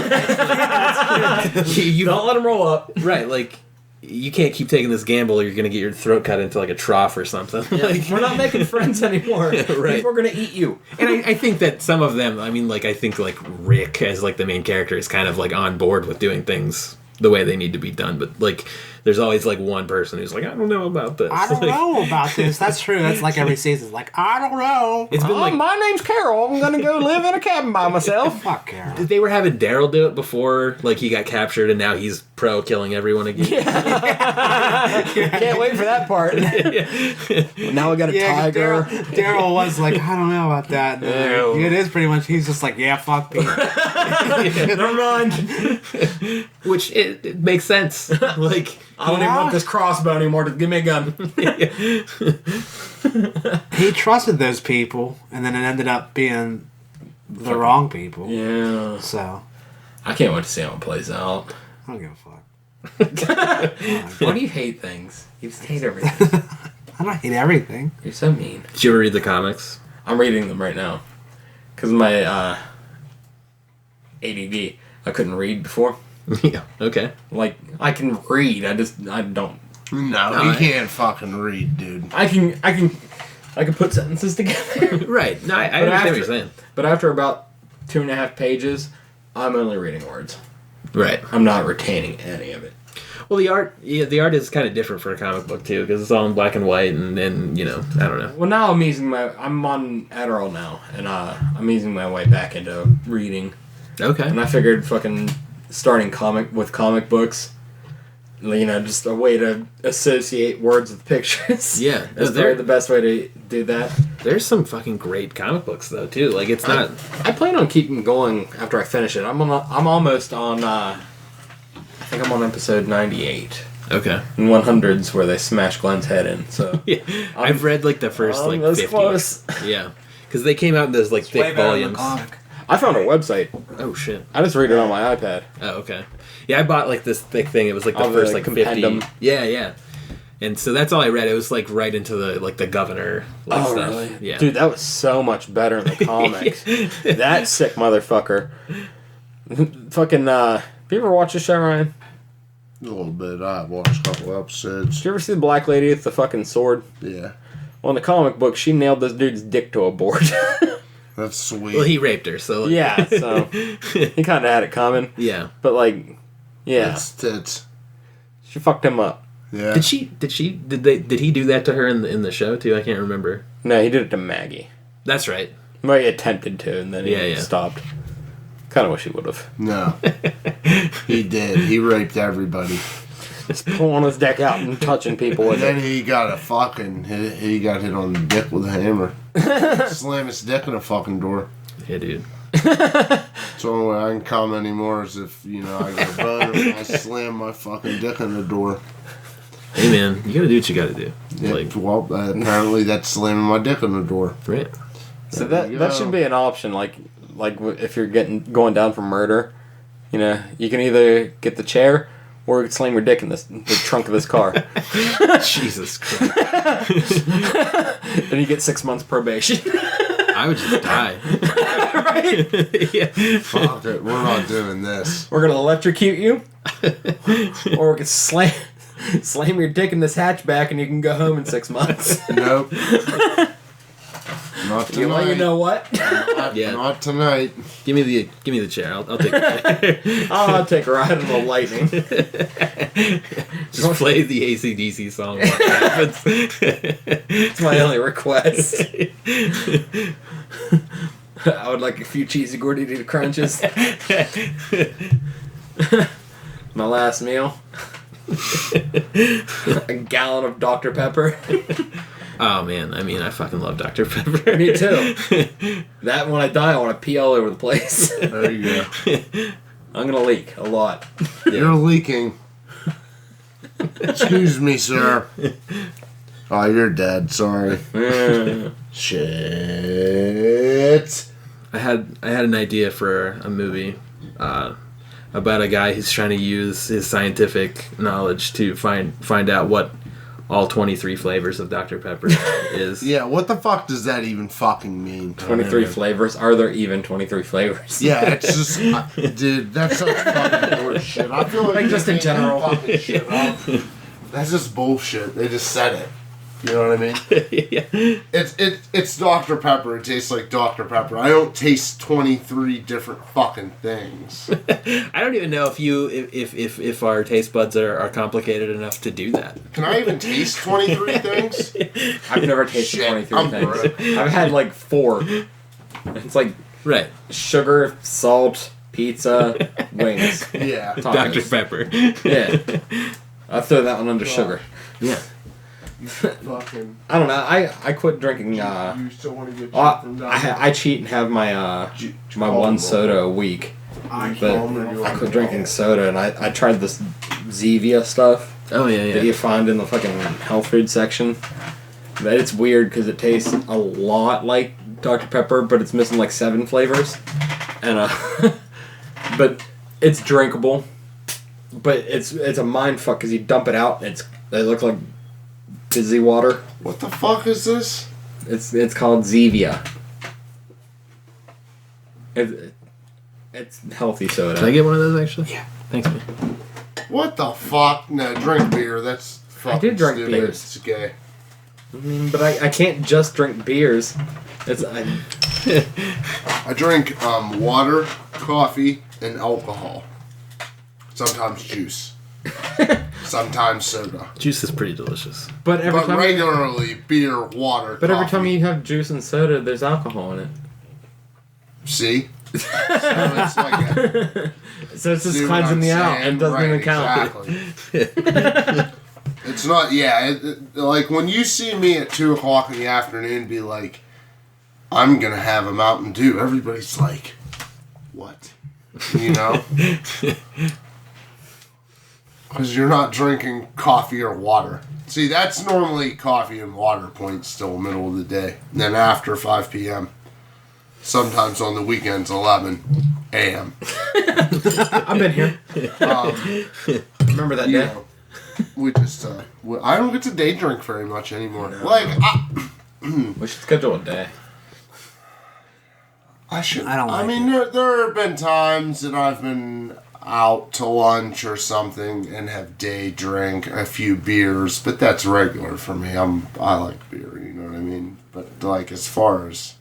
you Don't let them roll up. right, like you can't keep taking this gamble or you're gonna get your throat cut into like a trough or something. Like, We're not making friends anymore. Right. People are gonna eat you. and I think that some of them, I mean, like I think like Rick as like the main character is kind of like on board with doing things the way they need to be done, but like there's always like one person who's like, I don't know about this. I don't Like, know about this. That's true. That's like every season. Like I don't know. It's been like my name's Carol. I'm gonna go live in a cabin by myself. Fuck Carol. they were having Daryl do it before, like he got captured, and now he's pro killing everyone again. Can't wait for that part. Now we got a Yeah, 'cause tiger. Daryl was like, I don't know about that. Ew. It is pretty much. He's just like, yeah, fuck me. Never mind. Which it makes sense. Like, I don't even want this crossbow anymore. Just give me a gun. He trusted those people, and then it ended up being the wrong people. Yeah. So I can't wait to see how it plays out. I don't give a fuck. Why do you hate things? You just hate everything. I don't hate everything. You're so mean. did you ever read the comics? I'm reading them right now. Because of my ADD. I couldn't read before. Yeah. Okay. Like, I can read. I don't. No, you can't fucking read, dude. I can put sentences together. Right. No, I But understand what after- you're saying. But after about 2.5 pages, I'm only reading words. Right. I'm not retaining any of it. Well, the art is kind of different for a comic book too, because it's all in black and white, and then I don't know. Well, now I'm on Adderall now, and I'm easing my way back into reading. Okay. And I figured fucking starting comic books, just a way to associate words with pictures. Yeah, That's probably the best way to do that. There's some fucking great comic books though too. Like it's not. I plan on keeping going after I finish it. I'm almost on. I think I'm on episode 98. Okay. And 100's where they smash Glenn's head in. So Yeah, I've read like the first like this 50. close. Yeah, because they came out in those like thick volumes. I found a website. Oh shit. I just read it on my iPad. Oh okay. Yeah, I bought like this thick thing. It was like the Oh, first the like compendium. 50. Yeah. And so that's all I read. It was like right into the governor stuff. Really? Yeah. Dude, that was so much better in the comics. That sick motherfucker. Fucking, have you ever watched the show, Ryan? A little bit. I watched a couple episodes. Did you ever see the black lady with the fucking sword? Yeah. Well, in the comic book, she nailed this dude's dick to a board. That's sweet. Well, he raped her, so Yeah, so he kind of had it coming. yeah. But, like, yeah, That's tits. she fucked him up. Yeah. Did he do that to her in the show too? I can't remember. No, he did it to Maggie. That's right. Well, he attempted to, and then he Yeah. stopped. Kind of wish he would have. No. He did. He raped everybody. Just pulling his dick out and touching people with And then it. he got he got hit on the dick with a hammer. Slam his dick in a fucking door. Yeah, dude. That's the only way I can come anymore is if, I get a boner and I slam my fucking dick in the door. Hey, man, you gotta do what you gotta do. Yeah, Like, well, apparently that's slamming my dick in the door. right. So There you that go. should be an option. Like if you're going down for murder, you can either get the chair or you can slam your dick in the trunk of this car, Jesus Christ. and you get 6 months probation. I would just die. Right? Yeah. Fuck it, we're not doing this. We're gonna electrocute you, or we can slam your dick in this hatchback, and you can go home in 6 months. Nope. Not You want tonight. know what? Yeah. Not tonight. Give me the chair. I'll take the chair. I'll take a ride on the lightning. Just play the AC/DC song while it happens. It's my only request. I would like a few cheesy gordita crunches. My last meal. A gallon of Dr. Pepper. Oh man, I mean, I fucking love Dr. Pepper. Me too. That when I die, I want to pee all over the place. There you go. I'm gonna leak a lot. You're leaking. Excuse me, sir. Oh, you're dead. Sorry. Shit. I had an idea for a movie about a guy who's trying to use his scientific knowledge to find out what all 23 flavors of Dr. Pepper is. Yeah, what the fuck does that even fucking mean? 23 flavors. Are there even 23 flavors? Yeah, it's just, dude, that's such fucking bullshit. I feel like Like, just in you're making general. fucking shit up. That's just bullshit. They just said it. You know what I mean? Yeah. It's Dr. Pepper. It tastes like Dr. Pepper. I don't taste 23 different fucking things. I don't even know if our taste buds are complicated enough to do that. Can I even taste 23 things? I've never tasted Shit, 23 I'm things. broke. I've had like 4. It's like Right. sugar, salt, pizza, wings. Yeah. Tacos. Dr. Pepper. Yeah. I'll throw that one under sugar. Yeah. Fucking. I don't know. I quit drinking. You still want to get Well, from Dr. I cheat and have my my one soda a week. But I quit drinking soda, and I tried this Zevia stuff Oh yeah, that you find in the fucking health food section. But it's weird because it tastes a lot like Dr. Pepper, but it's missing like 7 flavors. And but it's drinkable. But it's a mind fuck because you dump it out. And it looks like fizzy water. What the fuck is this? It's called Zevia. It's healthy soda. Can I get one of those actually? Yeah. Thanks, man. What the fuck? No, drink beer. That's fucking do drink stupid. beers. It's gay. But I can't just drink beers. I drink water, coffee, and alcohol. Sometimes juice. Sometimes soda. Juice is pretty delicious. But every But time regularly, beer, water, but every coffee. time you have juice and soda, there's alcohol in it. See? So it's like a, So it's just see what cleansing I'm me out saying? and doesn't Right, even count. Exactly. It's not, yeah. Like when you see me at 2 o'clock in the afternoon be like, I'm going to have a Mountain Dew, everybody's like, what? You know? Because you're not drinking coffee or water. See, that's normally coffee and water points still middle of the day. And then after 5 p.m. Sometimes on the weekends, 11 a.m. I've been here. Remember that You day? know, we just, I don't get to day drink very much anymore. No. Like, We should schedule a day. I should. I don't like mean, there have been times that I've been out to lunch or something and have day drink a few beers, but that's regular for me. I like beer, you know what I mean? But like as far as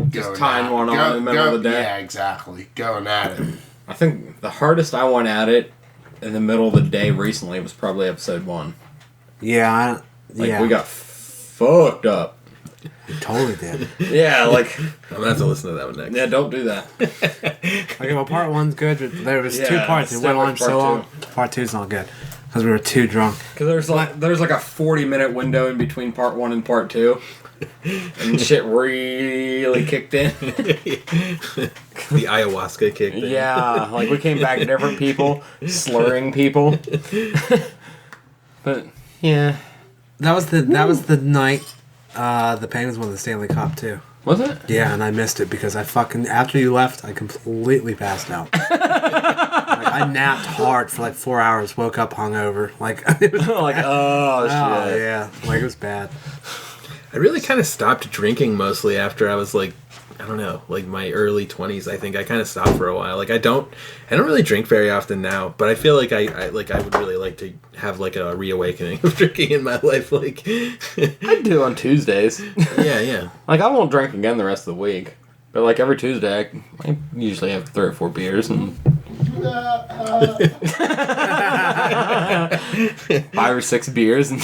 Just going tying at- one on in the middle of the day. Yeah, exactly. Going at it. I think the hardest I went at it in the middle of the day recently was probably episode 1. Yeah, Like we got fucked up. Totally did. Yeah, like I'm gonna have to listen to that one next. yeah, don't do that. Okay, well, part one's good, but there was two Yeah, parts. It stay went with on part so long. two. Part two's not good because we were too drunk. Because there's like a 40-minute window in between part 1 and part 2, and shit really kicked in. The ayahuasca kicked in. Yeah, like we came back different people, slurring people. But yeah, That was the night the Penguins won the Stanley Cup too. was it? Yeah, and I missed it because I fucking after you left, I completely passed out. I napped hard for like 4 hours. Woke up hungover. Like it was Like oh shit. yeah, like it was bad. I really kind of stopped drinking mostly after I was like, I don't know, like my early 20s. I think I kind of stopped for a while. Like I don't really drink very often now, but I feel like I would really like to have like a reawakening of drinking in my life. Like I do on Tuesdays. yeah. Like I won't drink again the rest of the week, but like every Tuesday, I usually have 3 or 4 beers and 5 or 6 beers. And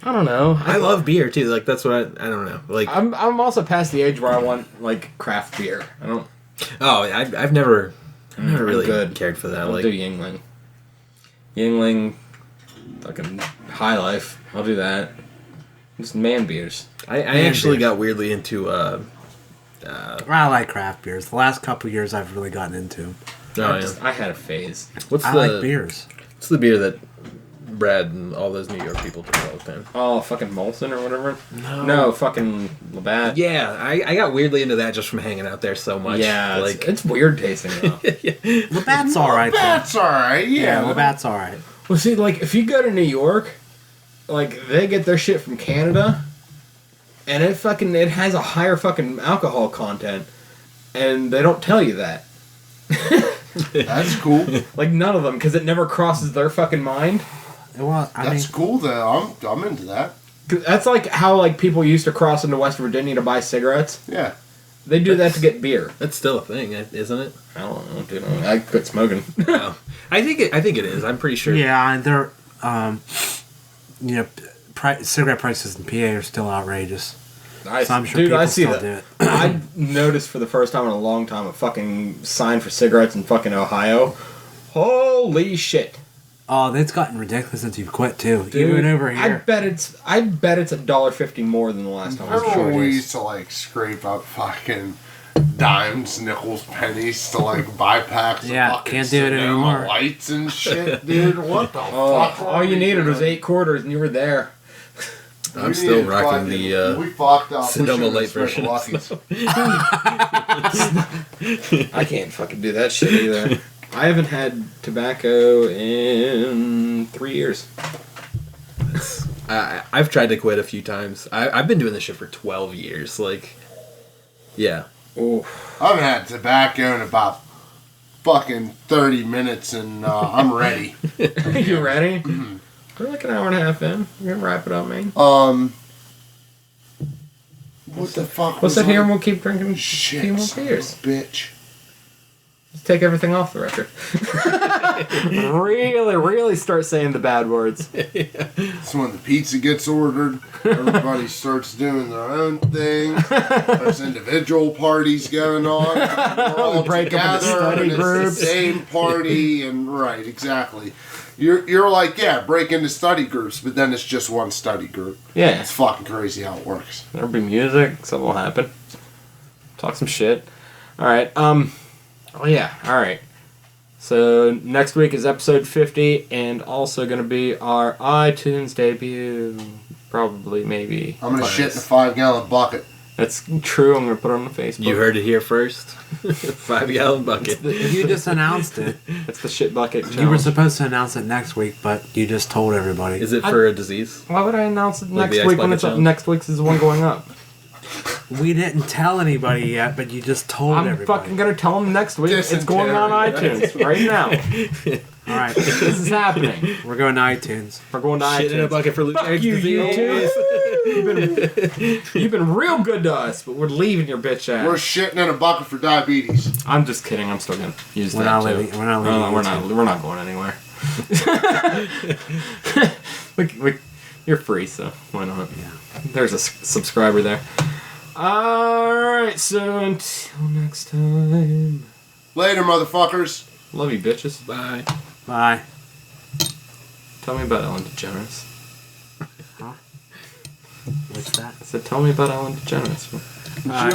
I don't know. I love beer too. Like that's what I don't know. Like I'm also past the age where I want like craft beer. I don't. I've never really good. cared for that. I'll Like do Yingling. Yingling, fucking High Life. I'll do that. Just man beers. I actually got weirdly into I like craft beers. The last couple years, I've really gotten into 'em. I had a phase. What's I the like beers. What's the beer that Brad and all those New York people drink all the time? Oh, fucking Molson or whatever. No, fucking Labatt. Yeah, I got weirdly into that just from hanging out there so much. Yeah, like it's weird tasting though. Labatt's all right. That's alright, Yeah, yeah. Labatt's all right. Well, see, like if you go to New York, like they get their shit from Canada, and it has a higher fucking alcohol content, and they don't tell you that. That's cool. Like none of them, because it never crosses their fucking mind. Well, I That's mean, cool though. I'm into that. 'Cause that's like how like people used to cross into West Virginia to buy cigarettes. Yeah. They do that to get beer. that's still a thing, isn't it? I don't know, dude. I quit smoking. No. I think it is. I'm pretty sure. yeah, and they're, cigarette prices in PA are still outrageous. So I'm sure people I see still that. do it. I noticed for the first time in a long time a fucking sign for cigarettes in fucking Ohio. Holy shit. Oh, it's gotten ridiculous since you've quit too. Dude, Even over I here. bet it's $1.50 more than the last time I was Remember when we short. used to like scrape up fucking dimes, nickels, pennies to like buy packs Yeah, of fucking can't do it Sonoma anymore. lights and shit, dude? What the Oh, fuck? all you needed was 8 quarters and you were there. I'm still rocking the we fucked up. Sonoma We Light should've version. spent I can't fucking do that shit either. I haven't had tobacco in 3 years. I've tried to quit a few times. I've been doing this shit for 12 years. Like, yeah. Oh, I haven't had tobacco in about fucking 30 minutes and I'm ready. you ready? We're like an hour and a half in. We're gonna wrap it up, man. What the fuck? Let's was sit here on- and we'll keep drinking Shit, a few more son of a beers. bitch. Let's take everything off the record. really start saying the bad words. It's when the pizza gets ordered, everybody starts doing their own thing. There's individual parties going on. We're all break up into together, study and it's groups. the same party, and right, exactly. You're like, yeah, break into study groups, but then it's just one study group. Yeah. It's fucking crazy how it works. There'll be music. Something will happen. Talk some shit. All right. Oh yeah. All right. So next week is episode 50, and also going to be our iTunes debut. Probably, maybe. I'm gonna But shit in a 5-gallon bucket. That's true. I'm going to put it on the Facebook. You heard it here first. 5-gallon bucket. You just announced it. It's the shit bucket challenge. You were supposed to announce it next week, but you just told everybody. Is it for a disease? Why would I announce it Like next the week Ice when Bucket it's up? Challenge? Next week's is the one going up. We didn't tell anybody yet, but you just told I'm everybody. fucking going to tell them next week. It's going on iTunes right now. All right, This is happening. we're going to iTunes. We're going to Shit in a iTunes. bucket for Fuck losing you, disease. YouTube. You've been real good to us, but we're leaving your bitch We're ass. shitting in a bucket for diabetes. I'm just kidding. I'm still gonna use We're that not too. leaving. We're not No, leaving. we're not. We're not going anywhere. You're free, so why not? Yeah. There's a subscriber there. Alright, so until next time. Later, motherfuckers. Love you, bitches. Bye. Bye. Tell me about Ellen DeGeneres. What's that? I said, tell me about Ellen DeGeneres.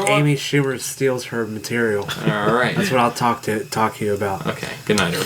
Amy Schumer steals her material. Alright. That's what I'll talk to you about. Okay, good night, everybody.